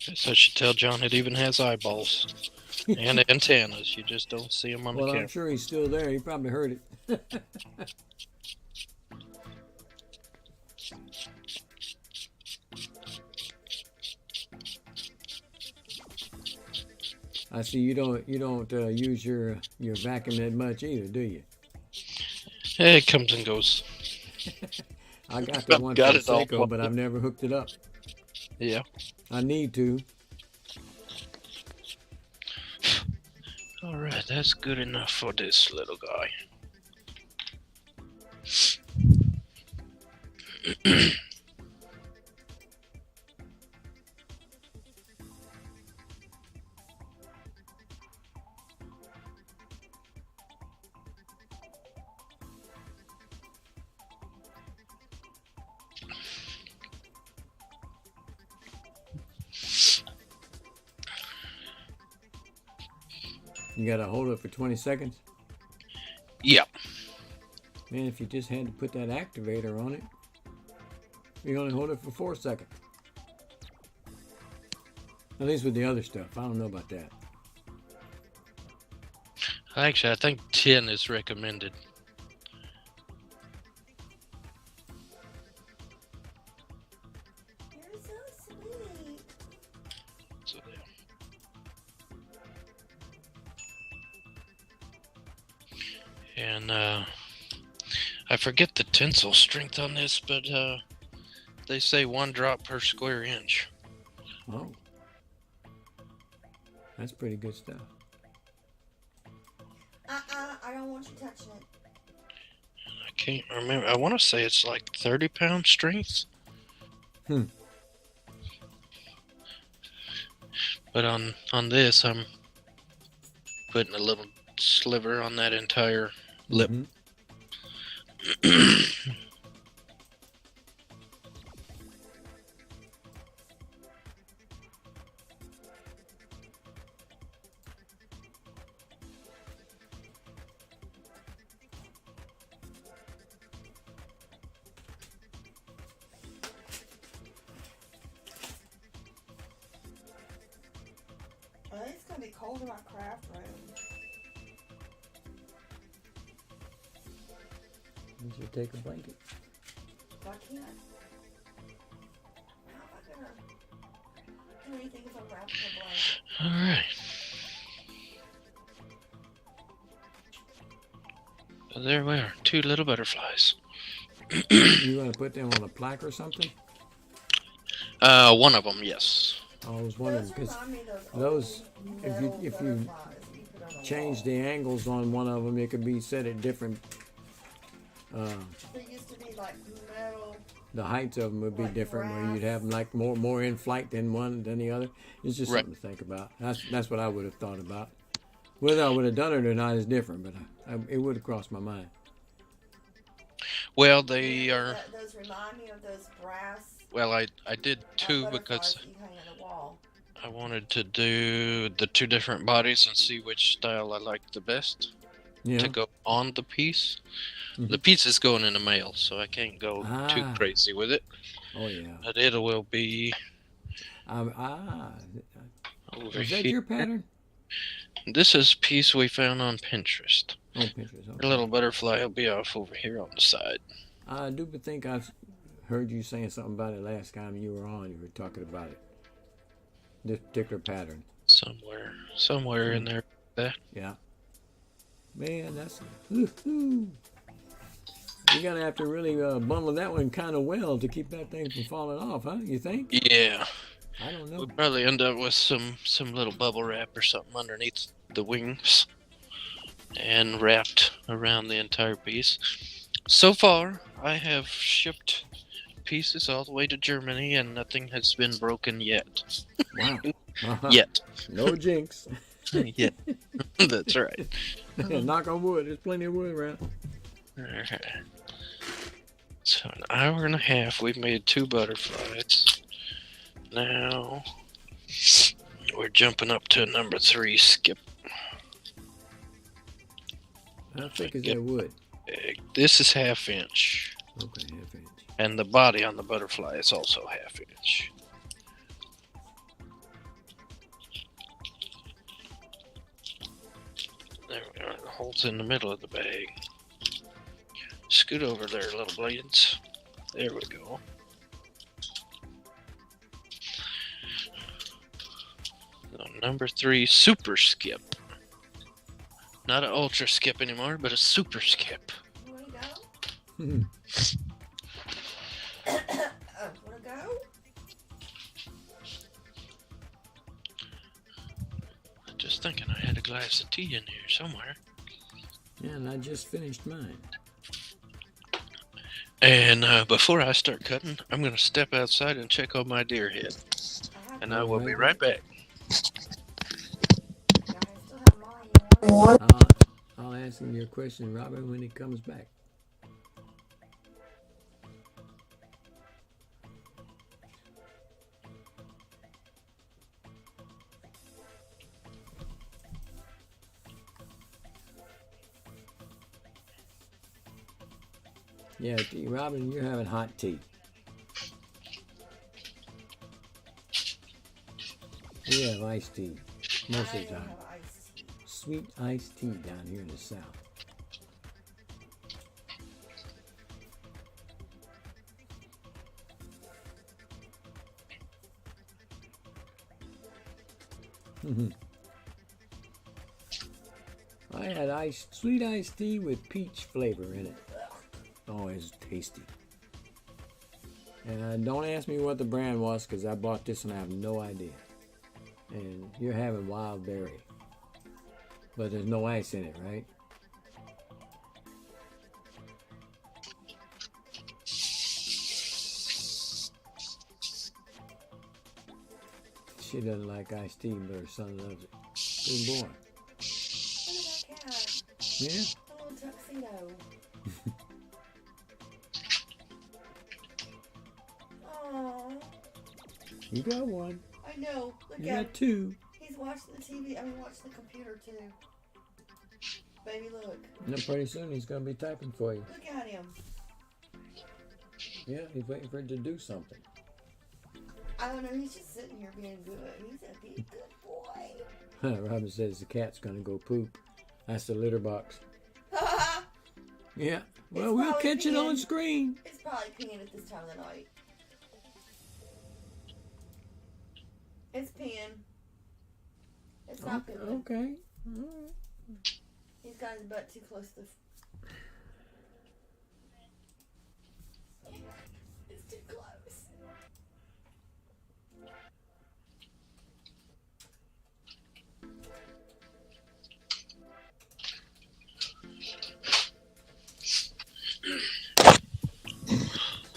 Guess I should tell John it even has eyeballs and antennas. You just don't see them on Well, the I'm camera. sure he's still there. He probably heard it. I see you don't use your vacuum that much either, do you? It comes and goes. I got the I've one got from it all Seiko, but plugged I've never hooked it up. in. Yeah. I need to. All right, that's good enough for this little guy. You gotta hold it for 20 seconds. Yeah. Man, if you just had to put that activator on it, you only hold it for 4 seconds. At least with the other stuff. I don't know about that. Actually, I think 10 is recommended. You're so sweet. So there. And I forget the tensile strength on this, but they say 1 drop per square inch. Oh. That's pretty good stuff. I don't want you touching it. I can't remember. I want to say it's like 30-pound strength. But on this, I'm putting a little sliver on that entire lip. Mhm. I think it's gonna be cold in my craft room. You should take a blanket. Why can't I? How am I gonna do anything if I'm wrapped in a blanket? All right. So there we are, 2 little butterflies. You gonna put them on a plaque or something? One of them, yes. I was wondering Those because remind me of those, old if metal you butterflies that you put on a change wall. the angles on one of them, it could be set at different. They used to be like metal. The heights of them would be Like different, where you'd brass. have them like more in flight than one than the other. It's just Right. something to think about. That's what I would have thought about. Whether I would have done it or not is different, but it would have crossed my mind. Well, they are. Those remind me of those brass Well, I did 2 butterflies because that you hang on the wall. I wanted to do the 2 different bodies and see which style I liked the best Yeah. to go on the piece. Mhm. The piece is going in the mail, so I can't go too Ah. crazy with it. Oh yeah. But it will be over Is that here. your pattern? This is a piece we found on Pinterest. Oh, Pinterest. The Okay. little butterfly will be off over here on the side. I do think I've heard you saying something about it last time you were on. You were talking about it. This particular pattern. Somewhere in there. Yeah. Man, that's. Woo-hoo. You're gonna have to really bundle that one kind of well to keep that thing from falling off, huh? You think? Yeah. I don't know. We'll probably end up with some little bubble wrap or something underneath the wings and wrapped around the entire piece. So far, I have shipped pieces all the way to Germany and nothing has been broken yet. Wow. Uh-huh. Yet. No jinx. Yet. That's right. Knock on wood. There's plenty of wood around. Alright. So an hour and a half, we've made 2 butterflies. Now we're jumping up to number 3 skip. How thick is that wood? This is 1/2 inch. Okay, 1/2 inch. And the body on the butterfly is also 1/2 inch. There we are. The hole's in the middle of the bag. Scoot over there, little blades. There we go. So Number 3, super skip. Not an ultra skip anymore, but a super skip. You wanna go? Hmm. Wanna go? Just thinking I had a glass of tea in here somewhere. Yeah, and I just finished mine. And before I start cutting, I'm going to step outside and check on my deer head. And I will be right back. Yeah, I still have mine. You want it? I'll ask him your question, Robin, when he comes back. Yeah, Robin, you're having hot tea. We have iced tea most of the time. Have iced tea. Sweet iced tea down here in the South. I had sweet iced tea with peach flavor in it. Oh, it's tasty. And don't ask me what the brand was because I bought this and I have no idea. And you're having wild berry. But there's no ice in it, right? She doesn't like iced tea, but her son loves it. Good boy. Look at that cat. Yeah. A little tuxedo. Aww. You got one. I know. Look You at him. got two. He's watching the TV. I mean, watching the computer too. Baby, look. And then pretty soon he's going to be typing for you. Look at him. Yeah, he's waiting for it to do something. I don't know. He's just sitting here being good. He's a big good boy. Robin says the cat's going to go poop. That's the litter box. Yeah. Well, we'll probably catch it on peeing. screen. It's probably peeing at this time of the night. It's peeing. It's not Okay. pooping. Okay. All right. He's got his butt too close to. It's too close.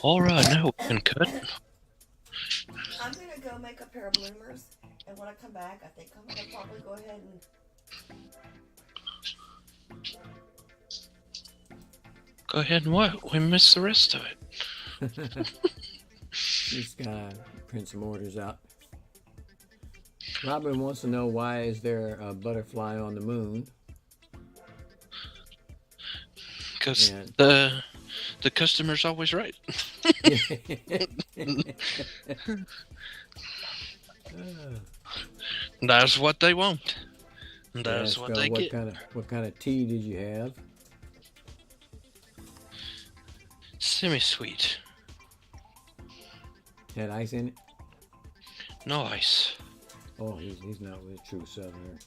All right, now we can cut. I'm gonna go make a pair of bloomers, and when I come back, I think I'm gonna probably go ahead and. Go ahead and what? We missed the rest of it. Just gotta print some orders out. Robin wants to know, why is there a butterfly on the moon? Because Yeah. the customer's always right. That's what they want. That's what they get. What kind of tea did you have? Semi-sweet. Had ice in it? No ice. Oh, he's not a true Southerner.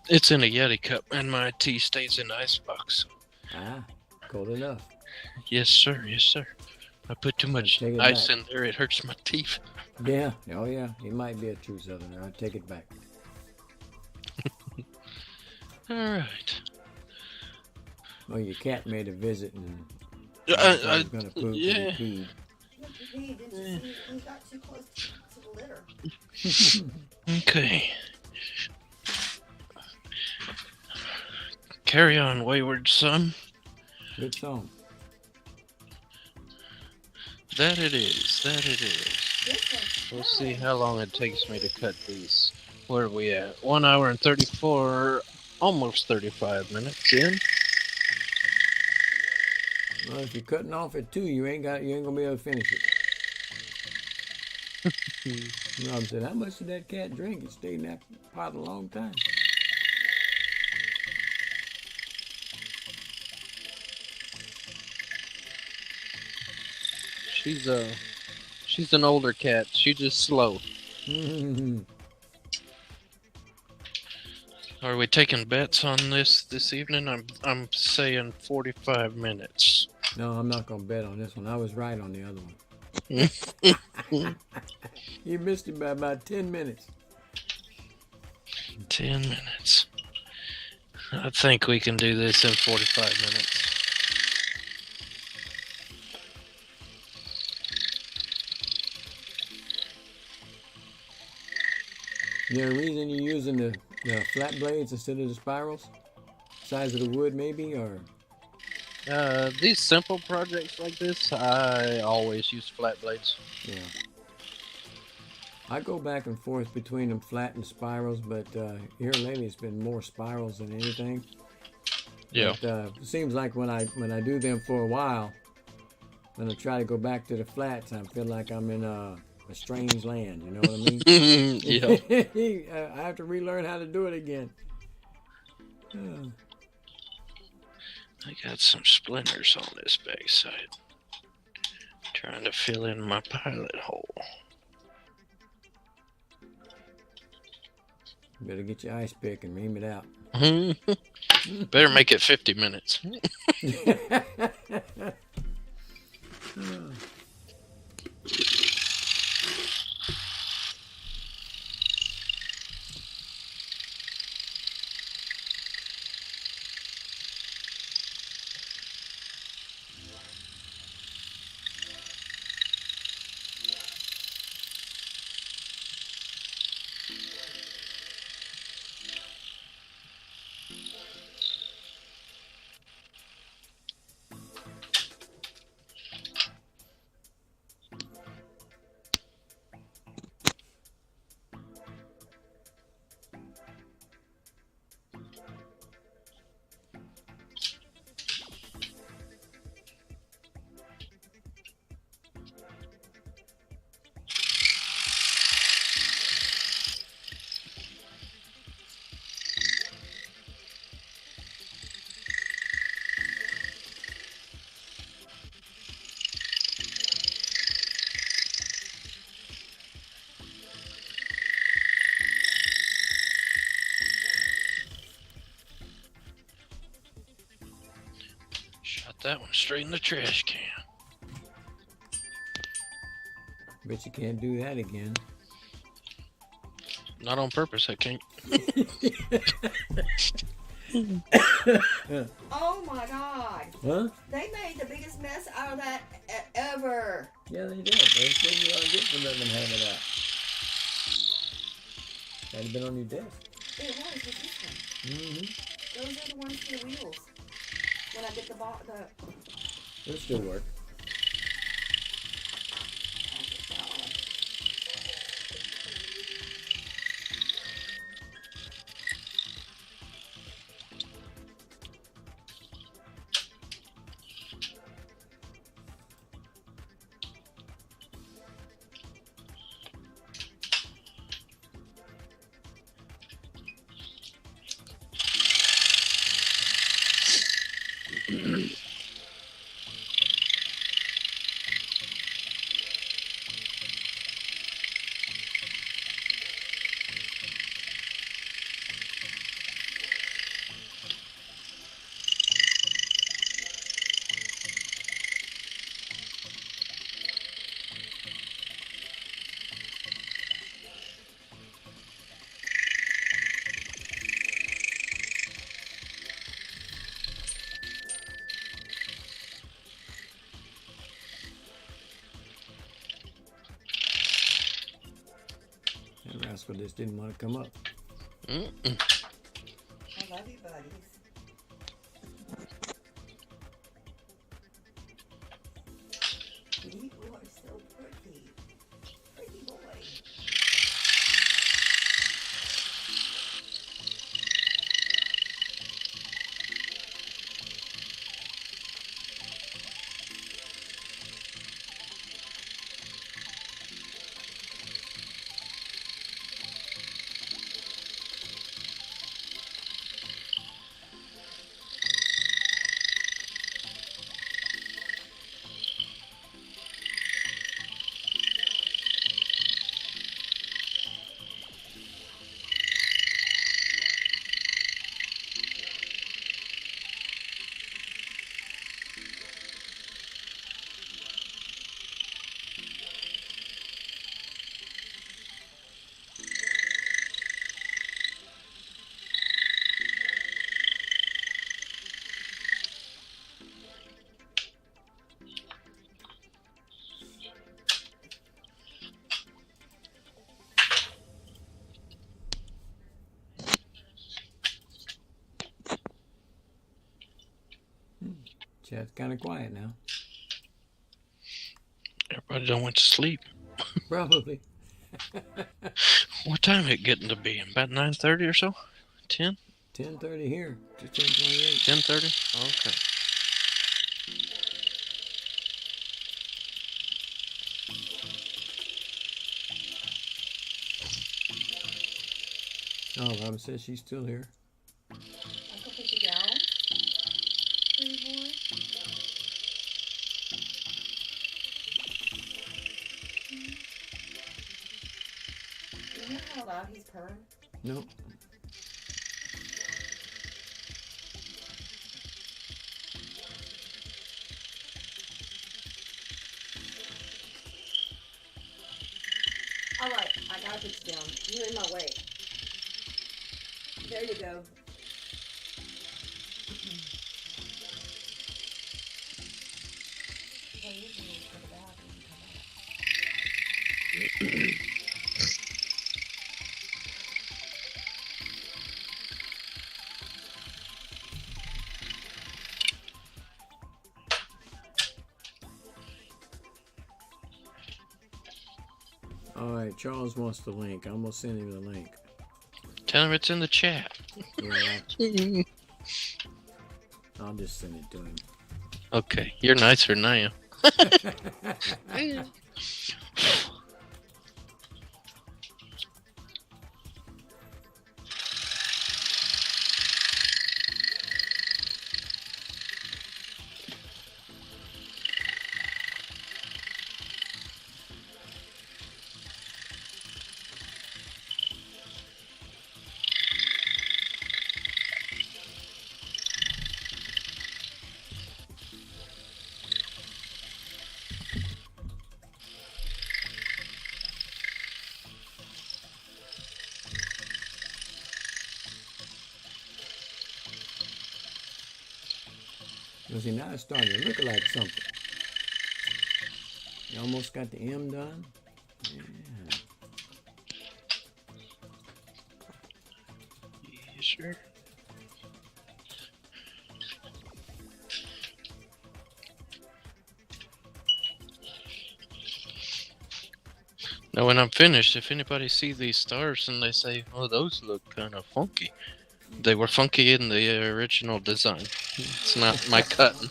It's in a Yeti cup, and my tea stays in the icebox. Ah, cold enough. Yes, sir. Yes, sir. I put too much Take it ice back. in there; it hurts my teeth. Yeah. Oh, yeah. He might be a true Southerner. I'll take it back. All right. Well, your cat made a visit and I was gonna poop. yeah. And he peed. Look, he didn't you see? He got too close to the litter. Okay. Carry on, wayward son. Good song. That it is. That it is. This one's We'll see good. how long it takes me to cut these. Where are we at? 1 hour and 34, almost 35 minutes in. Well, if you're cutting off at 2, you ain't gonna be able to finish it. Rob said, "How much did that cat drink? It stayed in that pot a long time." She's an older cat. She's just slow. Are we taking bets on this evening? I'm saying 45 minutes. No, I'm not gonna bet on this one. I was right on the other one. You missed it by about 10 minutes. 10 minutes. I think we can do this in 45 minutes. Is there a reason you're using the flat blades instead of the spirals? Size of the wood, maybe, or? These simple projects like this, I always use flat blades. Yeah. I go back and forth between them flat and spirals, but here lately it's been more spirals than anything. Yeah. But it seems like when I do them for a while, when I try to go back to the flats, I feel like I'm in a strange land. You know what I mean? Yeah. I have to relearn how to do it again. I got some splinters on this back side. Trying to fill in my pilot hole. Better get your ice pick and ream it out. Better make it 50 minutes. Shot that one straight in the trash can. Bet you can't do that again. Not on purpose, I can't. Oh my God! Huh? They made the biggest mess out of that ever. Yeah, they did. They said you ought to get for letting them have it out. That'd have been on your desk. It was with this one. Mm-hmm. Those are the ones for the wheels. When I get the It'll still work. That rascal just didn't want to come up. I love you, buddies. You are so pretty. Pretty boy. Chat's kind of quiet now. Everybody done went to sleep. Probably. What time it getting to be? About 9:30 or so? 10? 10:30 here. Just 10:28. 10:30? Okay. Oh, Robin says she's still here. I can put you down. Pretty boy. You hear how loud he's purring? Nope. All right, I gotta put you down. You're in my way. There you go. Well, usually it's for the bathroom when you come out. All right, Charles wants the link. I'm gonna send him the link. Tell him it's in the chat. Yeah, I'll just send it to him. Okay, you're nicer than I am. You see, now it's starting to look like something. You almost got the M done. Yeah. Yeah, sure. Now, when I'm finished, if anybody see these stars and they say, "Oh, those look kind of funky," they were funky in the original design. It's not my cutting.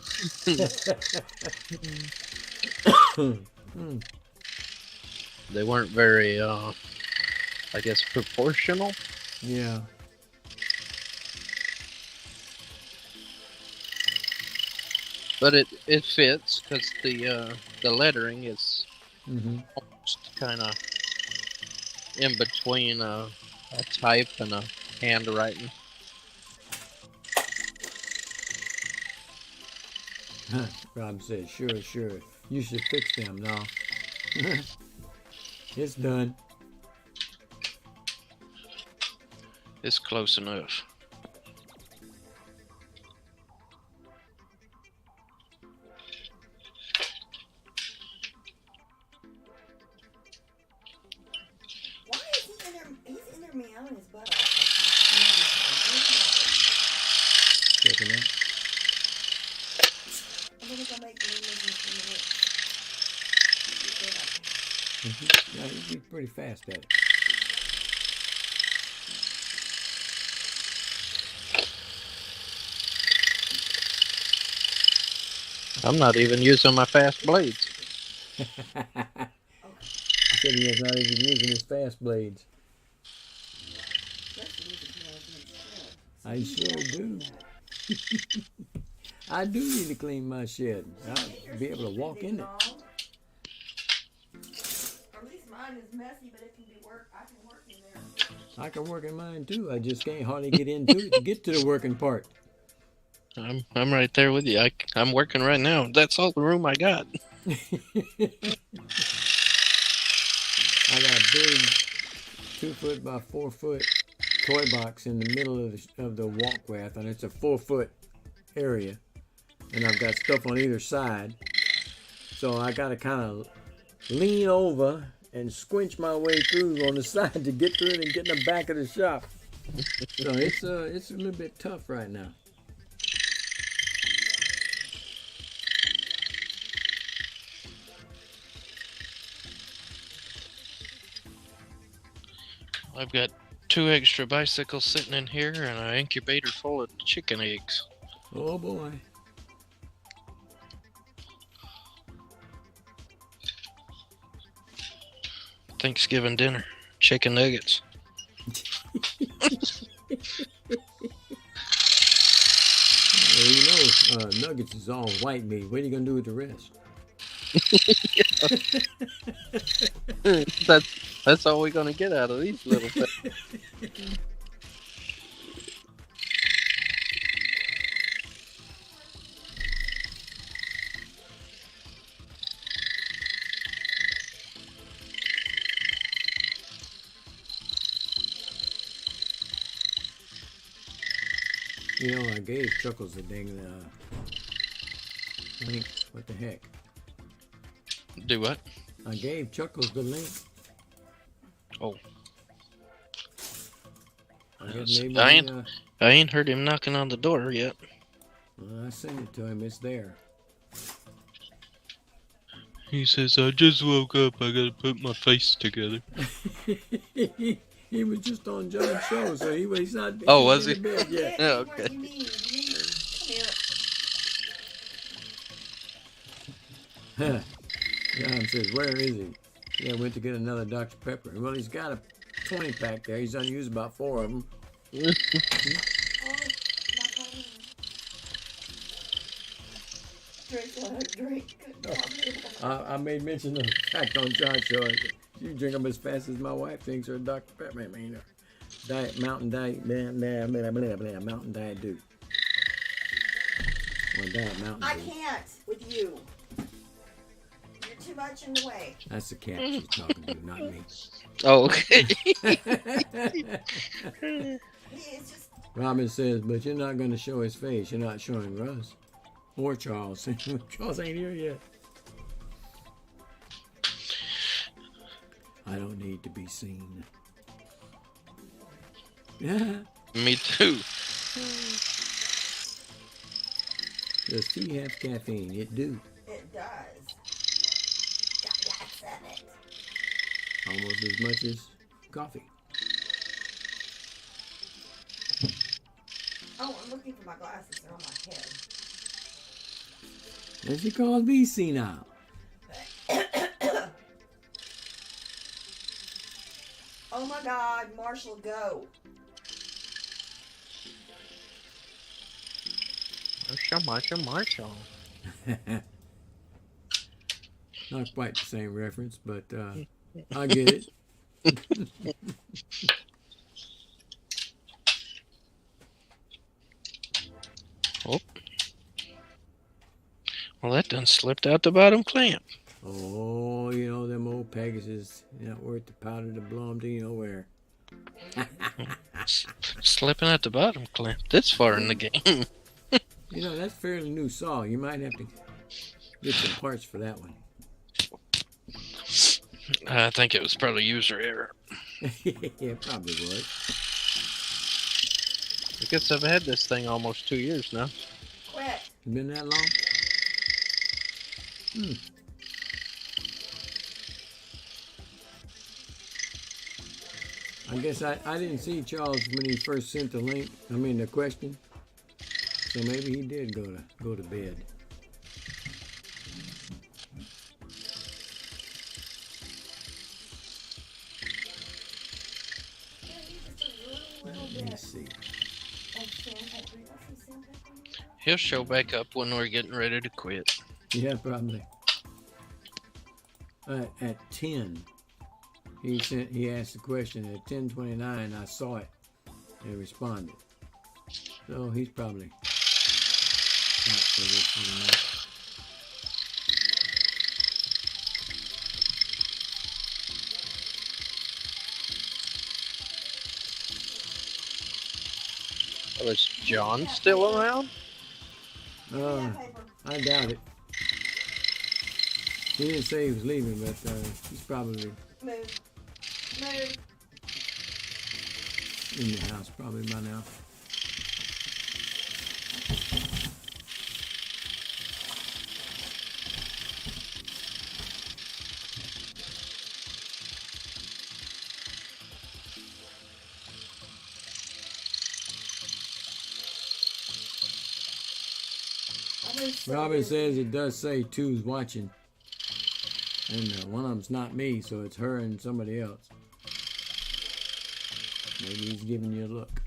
They weren't very, I guess, proportional. Yeah. But it fits because the lettering is Mm-hmm. almost kind of in between a type and a handwriting. Rob said, sure, sure. You should fix them now. It's done. It's close enough. Why is he in there? He's in there meowing his butt off. Checking it. I'm gonna go make lemons in a minute. Yeah, he'd be pretty fast at it. I'm not even using my fast blades. He said he was not even using his fast blades. I sure do. I do need to clean my shed. I'll be able to walk in it. Or at least mine is messy, but it can be work. I can work in there. I can work in mine too. I just can't hardly get into it to get to the working part. I'm right there with you. I'm working right now. That's all the room I got. I got a big 2-foot by 4-foot toy box in the middle of the walkway, and it's a 4-foot area, and I've got stuff on either side. So I got to kind of lean over and squinch my way through on the side to get through it and get in the back of the shop. So it's a little bit tough right now. I've got 2 extra bicycles sitting in here and an incubator full of chicken eggs. Oh boy. Thanksgiving dinner, chicken nuggets. Well, you know, nuggets is all white meat. What are you gonna do with the rest? That's all we're gonna get out of these little things. You know, I gave Chuckles the dang link. What the heck? Do what? I gave Chuckles the link. Oh. I guess maybe I ain't heard him knocking on the door yet. well, I sent it to him. It's there. He says, I just woke up. I gotta put my face together. He was just on John's show, so he's not. Oh, was he? In bed yet. Yeah, okay. What you need? Come here. John says, where is he? Yeah, went to get another Dr. Pepper. Well, he's got a 20 pack there. He's done used about 4 of them. Oh, not coming. Drink, let her drink. I made mention of the fact on John's show. You drink them as fast as my wife drinks her Dr. Pepper. I mean, Diet Mountain Diet, Mountain Diet Dew. Or Diet Mountain I Dew. can't with you. You're too much in the way. That's the cat she's talking to, not me. Oh, okay. It's just Robin says, but you're not going to show his face. You're not showing Russ. Or Charles. Charles ain't here yet. I don't need to be seen. Yeah. Me too. Does tea have caffeine? It do. it does. Got gas in it. Almost as much as coffee. Oh, I'm looking for my glasses. They're on my head. And she calls me senile. Oh my God, Marshall, go. Marshall. Not quite the same reference, but I get it. Oh. Well, that done slipped out the bottom clamp. Oh, you know, them old Pegasus, not worth the powder to blow them to you know where. Slipping at the bottom clamp. This far in the game. You know, that's fairly new saw. You might have to get some parts for that one. I think it was probably user error. Yeah, probably was. I guess I've had this thing almost 2 years now. Quit. Been that long? I guess I didn't see Charles when he first sent the link. I mean the question. So maybe he did go to bed. Let me see. He'll show back up when we're getting ready to quit. Yeah, probably. At 10, he asked the question. At 10:29, I saw it and responded. So he's probably not so good for the night. Was John still around? I doubt it. He didn't say he was leaving, but he's probably Move. Move. in the house probably by now. is so Robin busy. says it does say two's watching. And one of them's not me, so it's her and somebody else. Maybe he's giving you a look.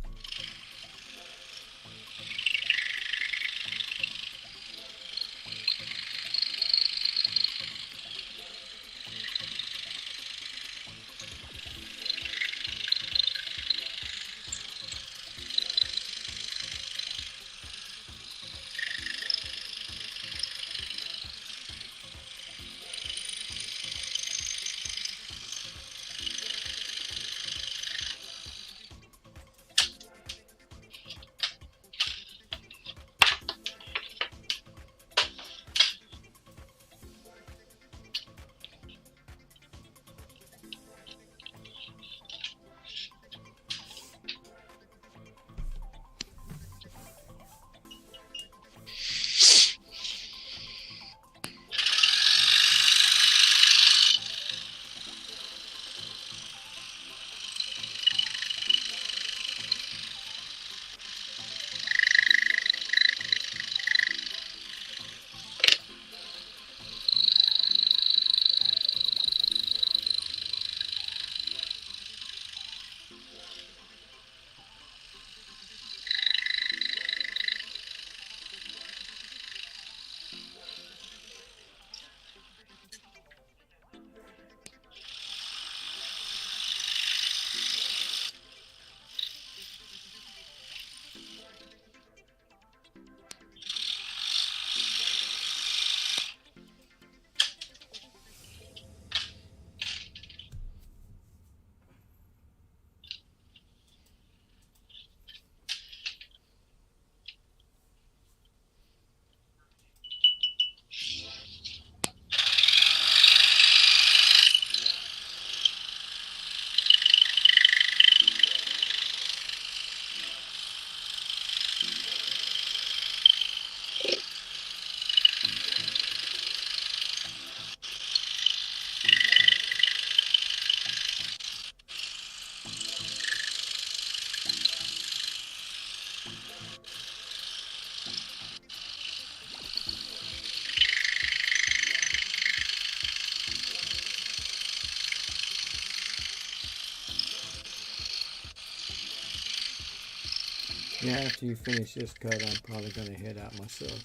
Yeah, after you finish this cut, I'm probably going to head out myself.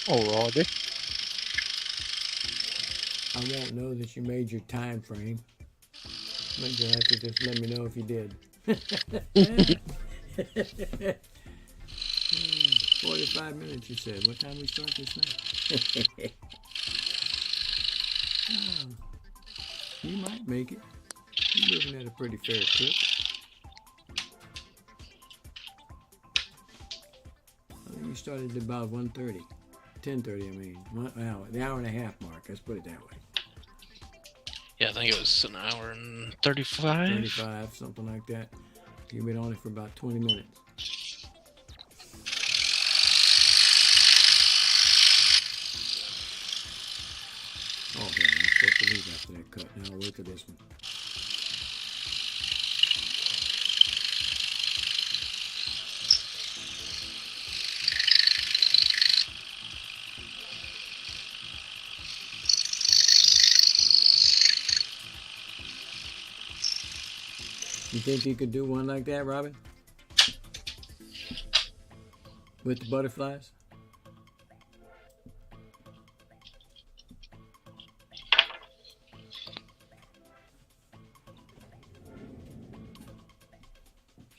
Alrighty. I won't know that you made your time frame. But you'll have to just let me know if you did. 45 minutes, you said. What time we start this thing? Oh, you might make it. You're moving at a pretty fair clip. I think you started at about 1:30. 10:30, I mean. 1 hour, the hour and a half mark. Let's put it that way. Yeah, I think it was an hour and 35. 35, something like that. You've been on it for about 20 minutes. Oh, yeah, I'm supposed to leave after that cut. Now I'll wait for this one. You think you could do one like that, Robin? With the butterflies?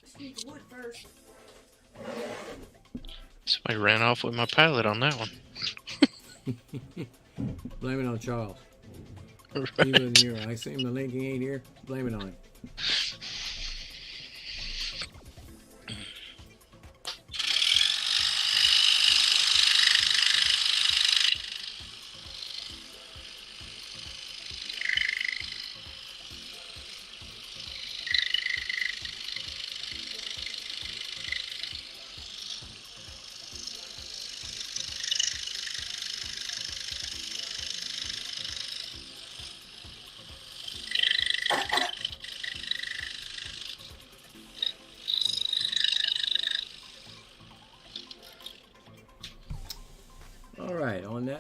Just need the wood first. Somebody ran off with my pilot on that one. Blame it on Charles. He Right. wasn't here. I see him, the link, he ain't here. Blame it on him.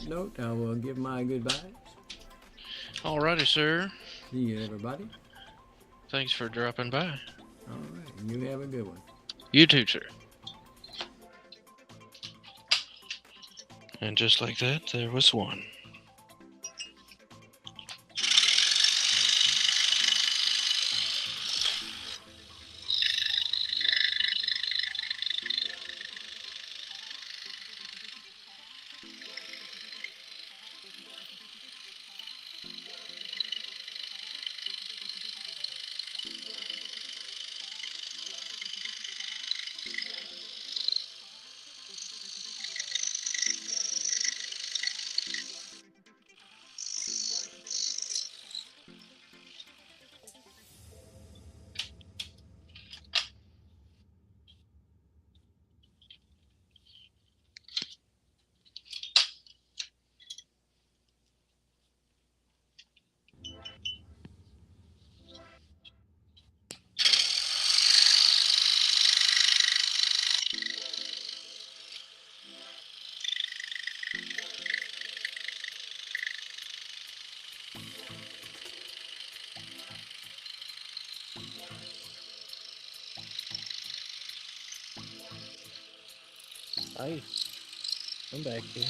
that note, I will give my goodbyes. Alrighty, sir. See you, everybody. Thanks for dropping by. All right, and you have a good one. You too, sir. And just like that, there was one. Hi, I'm back here.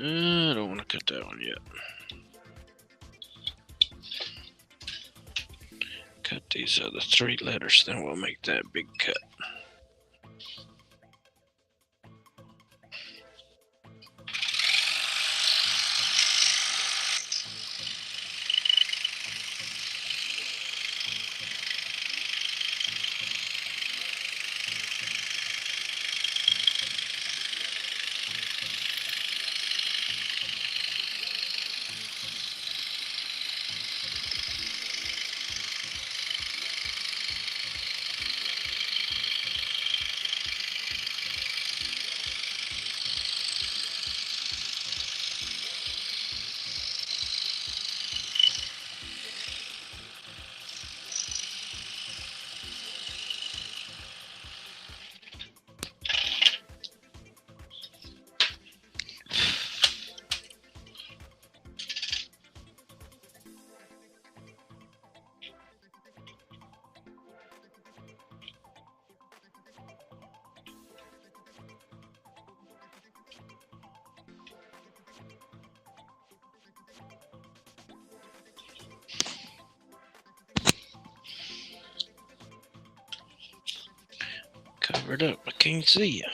I don't want to cut that one yet. Cut these other 3 letters, then we'll make that big cut. Covered up, I can't see you.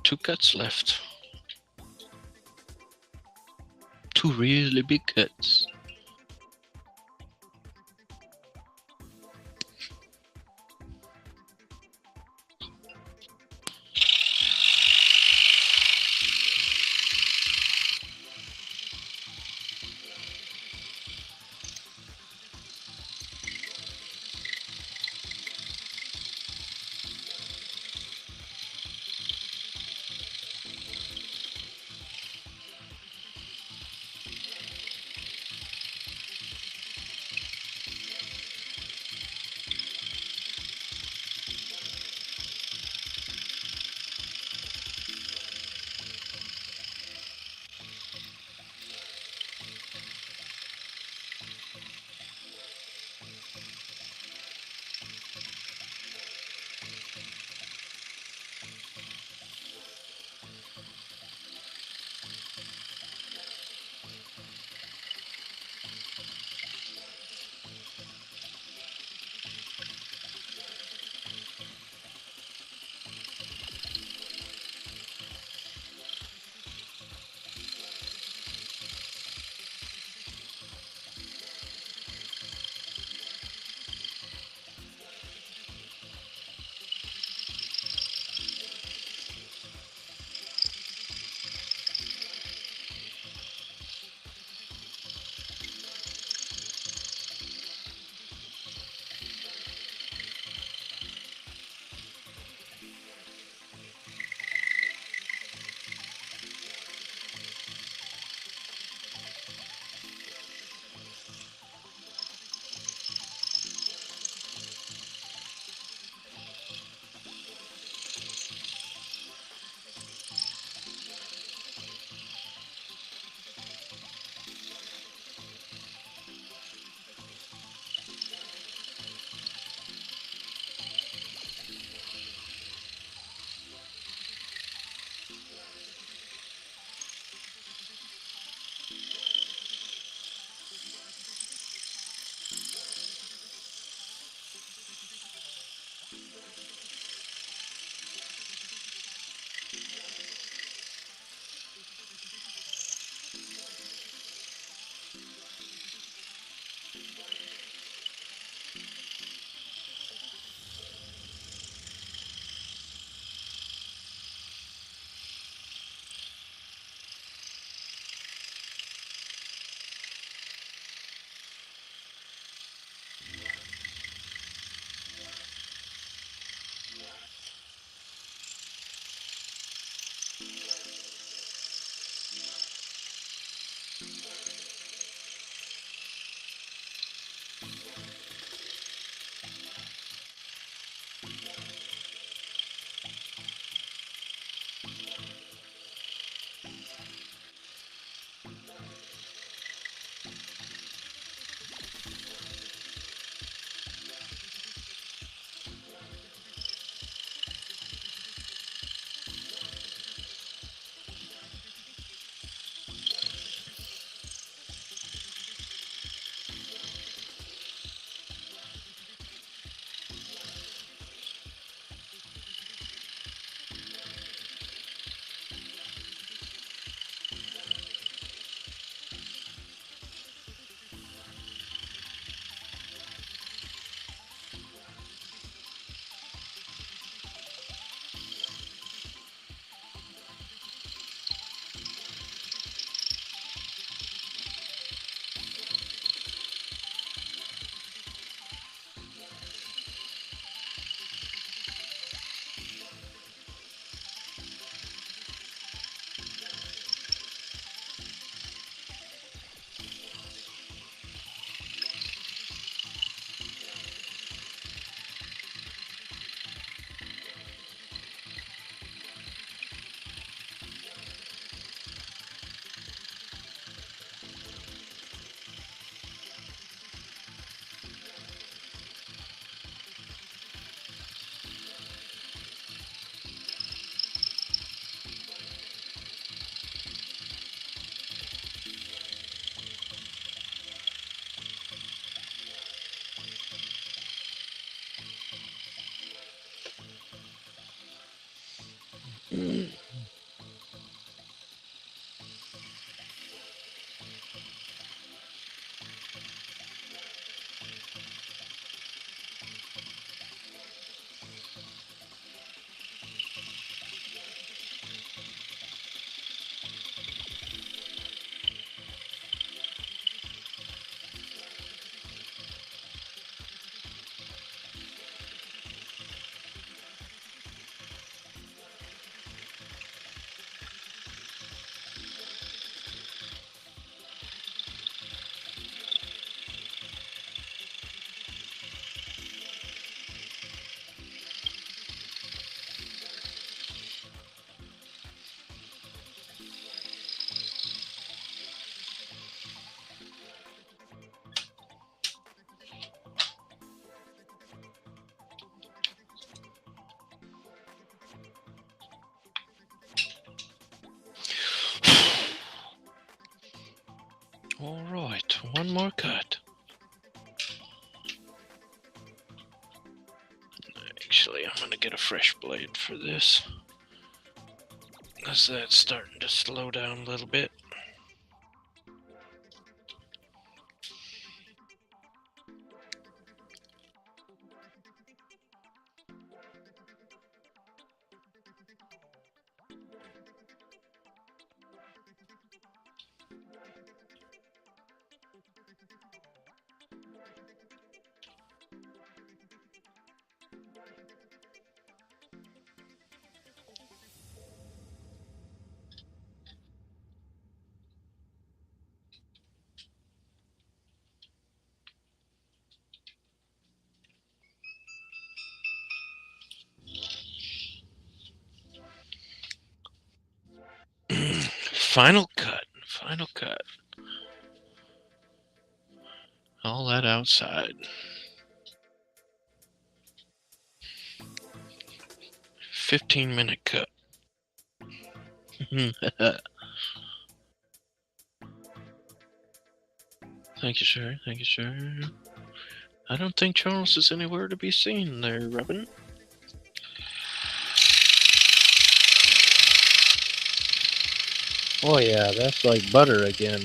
Two cuts left. 2 really big cuts. All right, one more cut. Actually, I'm gonna get a fresh blade for this, because that's starting to slow down a little bit. Final cut. Final cut. All that outside. 15-minute cut. Thank you, sir. Thank you, sir. I don't think Charles is anywhere to be seen there, Robin. Oh yeah, that's like butter again.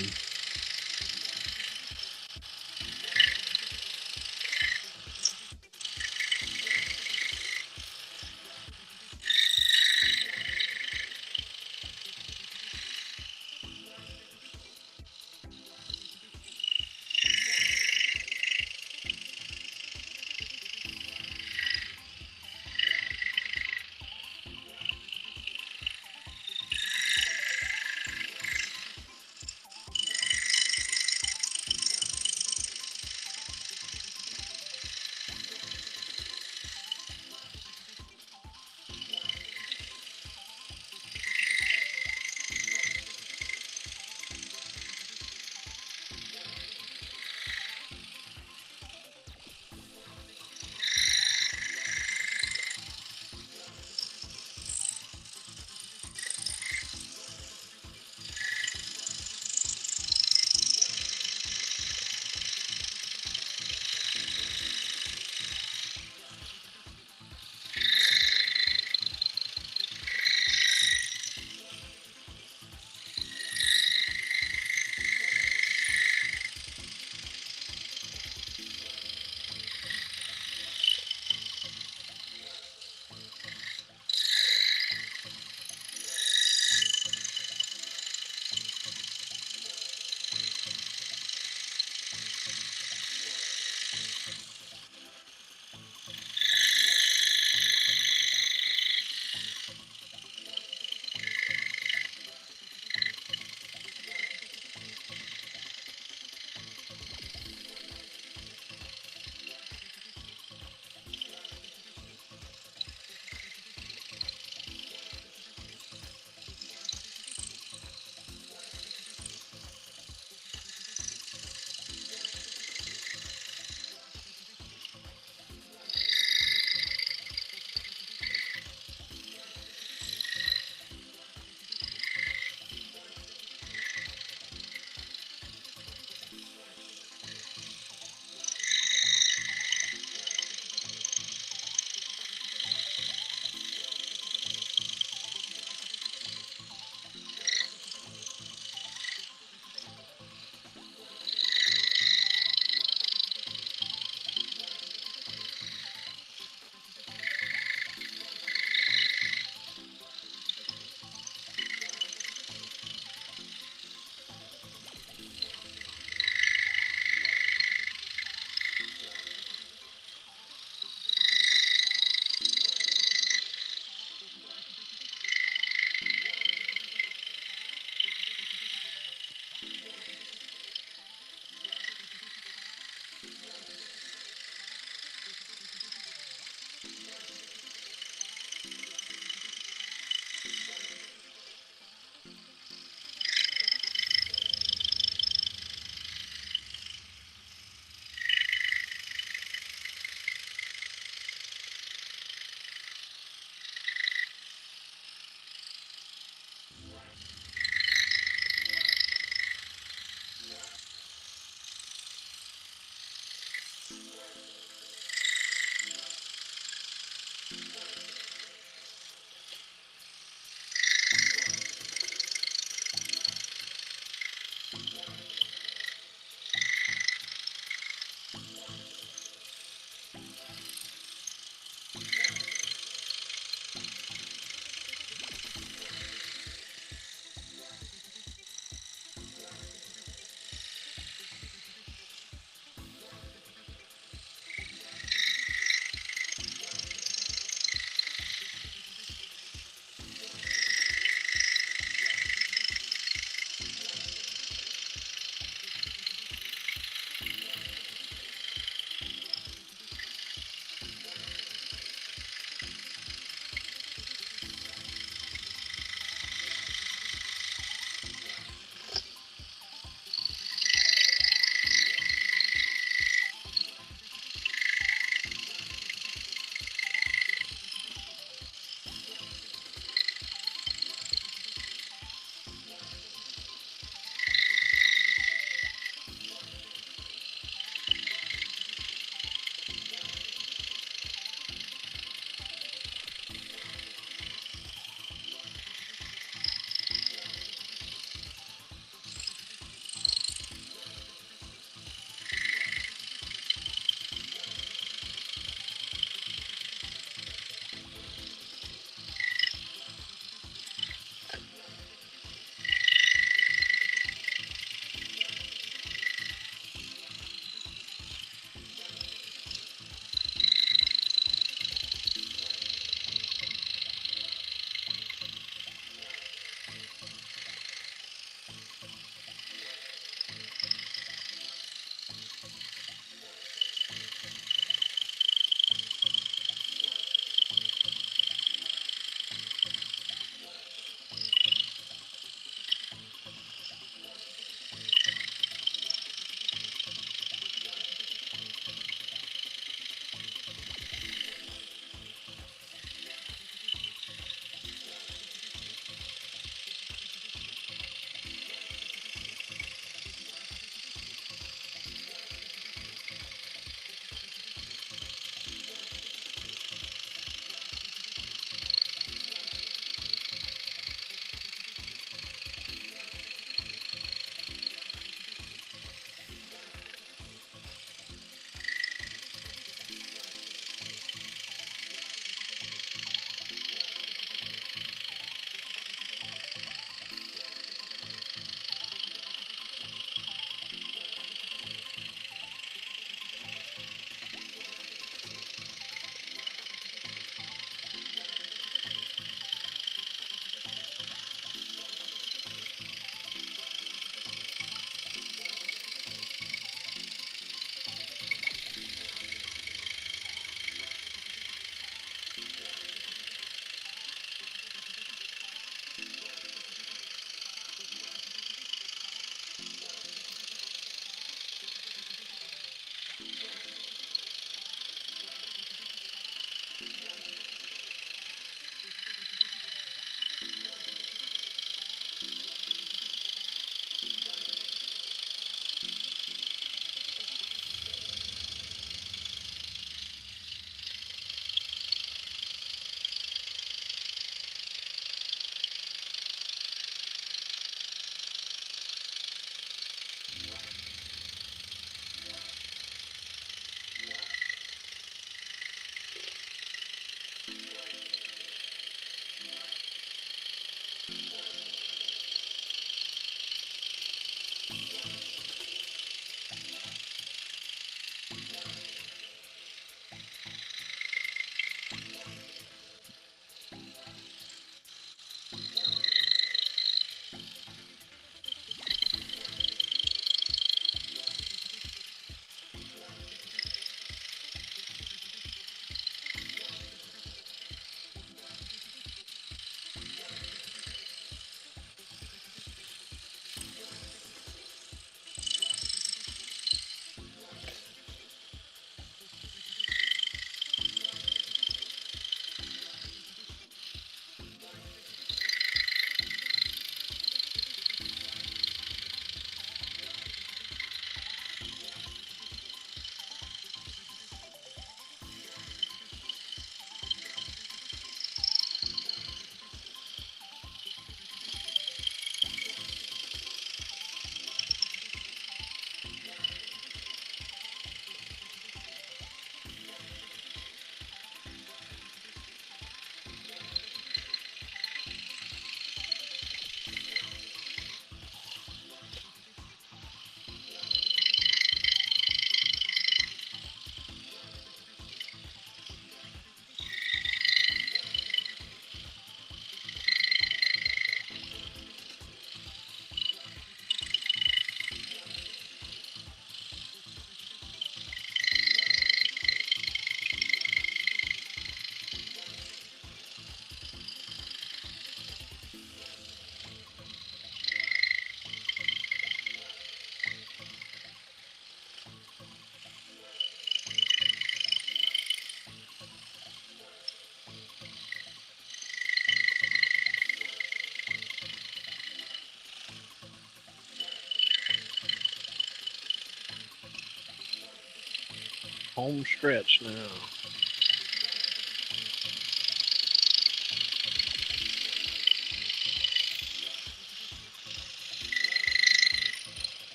home stretch now.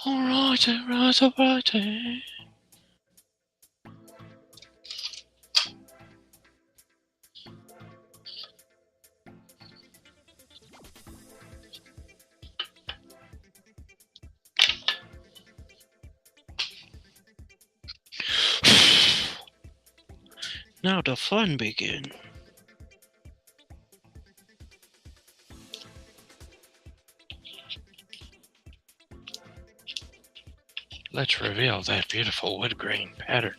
Alrighty, alrighty. Now the fun begins. Let's reveal that beautiful wood grain pattern.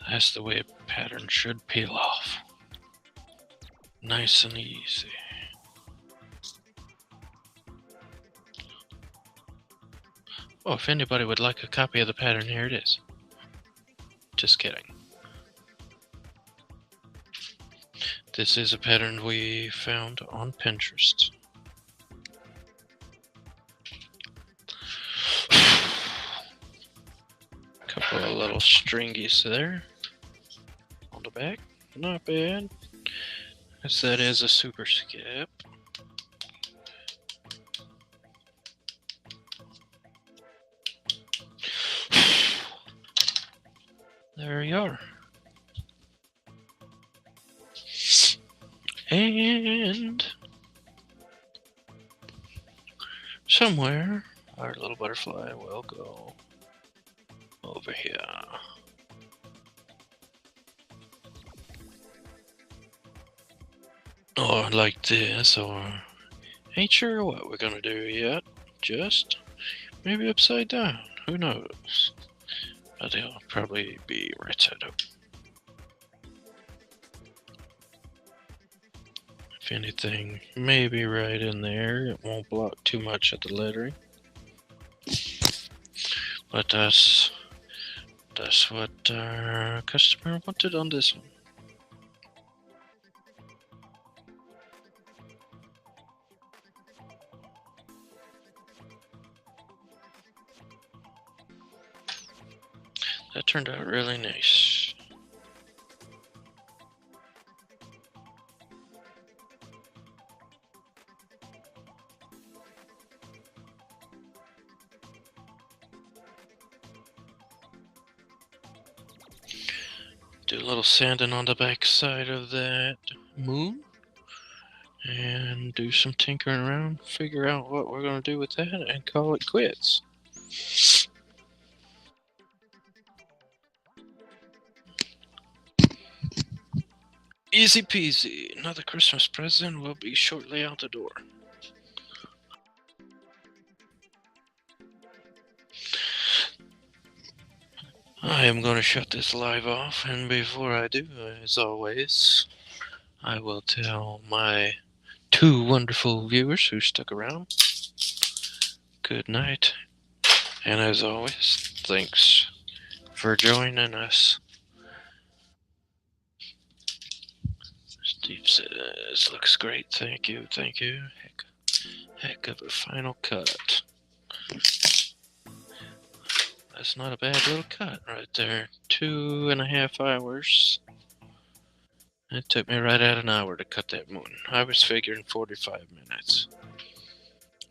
That's the way a pattern should peel off. Nice and easy. Oh, if anybody would like a copy of the pattern, here it is. Just kidding. This is a pattern we found on Pinterest. Couple of little stringies there on the back. Not bad. Guess that is a super skip. There you are. And somewhere our little butterfly will go over here. Or like this, or ain't sure what we're gonna do yet. Just maybe upside down. Who knows? But they'll probably be right side up. If anything, maybe right in there. It won't block too much of the lettering. But that's what our customer wanted on this one. That turned out really nice. Do a little sanding on the back side of that moon. And do some tinkering around, figure out what we're going to do with that, and call it quits. Easy peasy. Another Christmas present will be shortly out the door. I am going to shut this live off, and before I do, as always, I will tell my 2 wonderful viewers who stuck around good night. And as always, thanks for joining us. Steve says, looks great. Thank you. Thank you. Heck of a final cut. That's not a bad little cut right there. 2.5 hours. It took me right at an hour to cut that moon. I was figuring 45 minutes.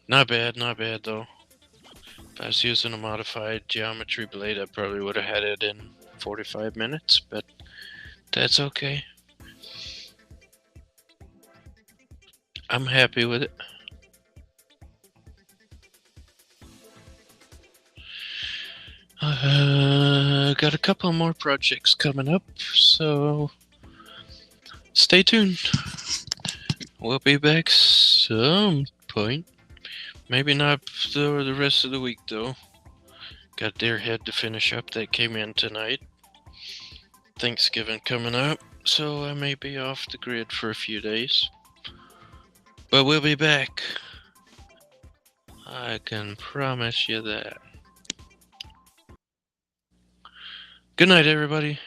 Not bad, not bad though. If I was using a modified geometry blade, I probably would have had it in 45 minutes, but that's okay. I'm happy with it. Got a couple more projects coming up, so stay tuned. We'll be back some point. Maybe not for the rest of the week, though. Got Deerhead to finish up. That came in tonight. Thanksgiving coming up, so I may be off the grid for a few days. But we'll be back. I can promise you that. Good night, everybody.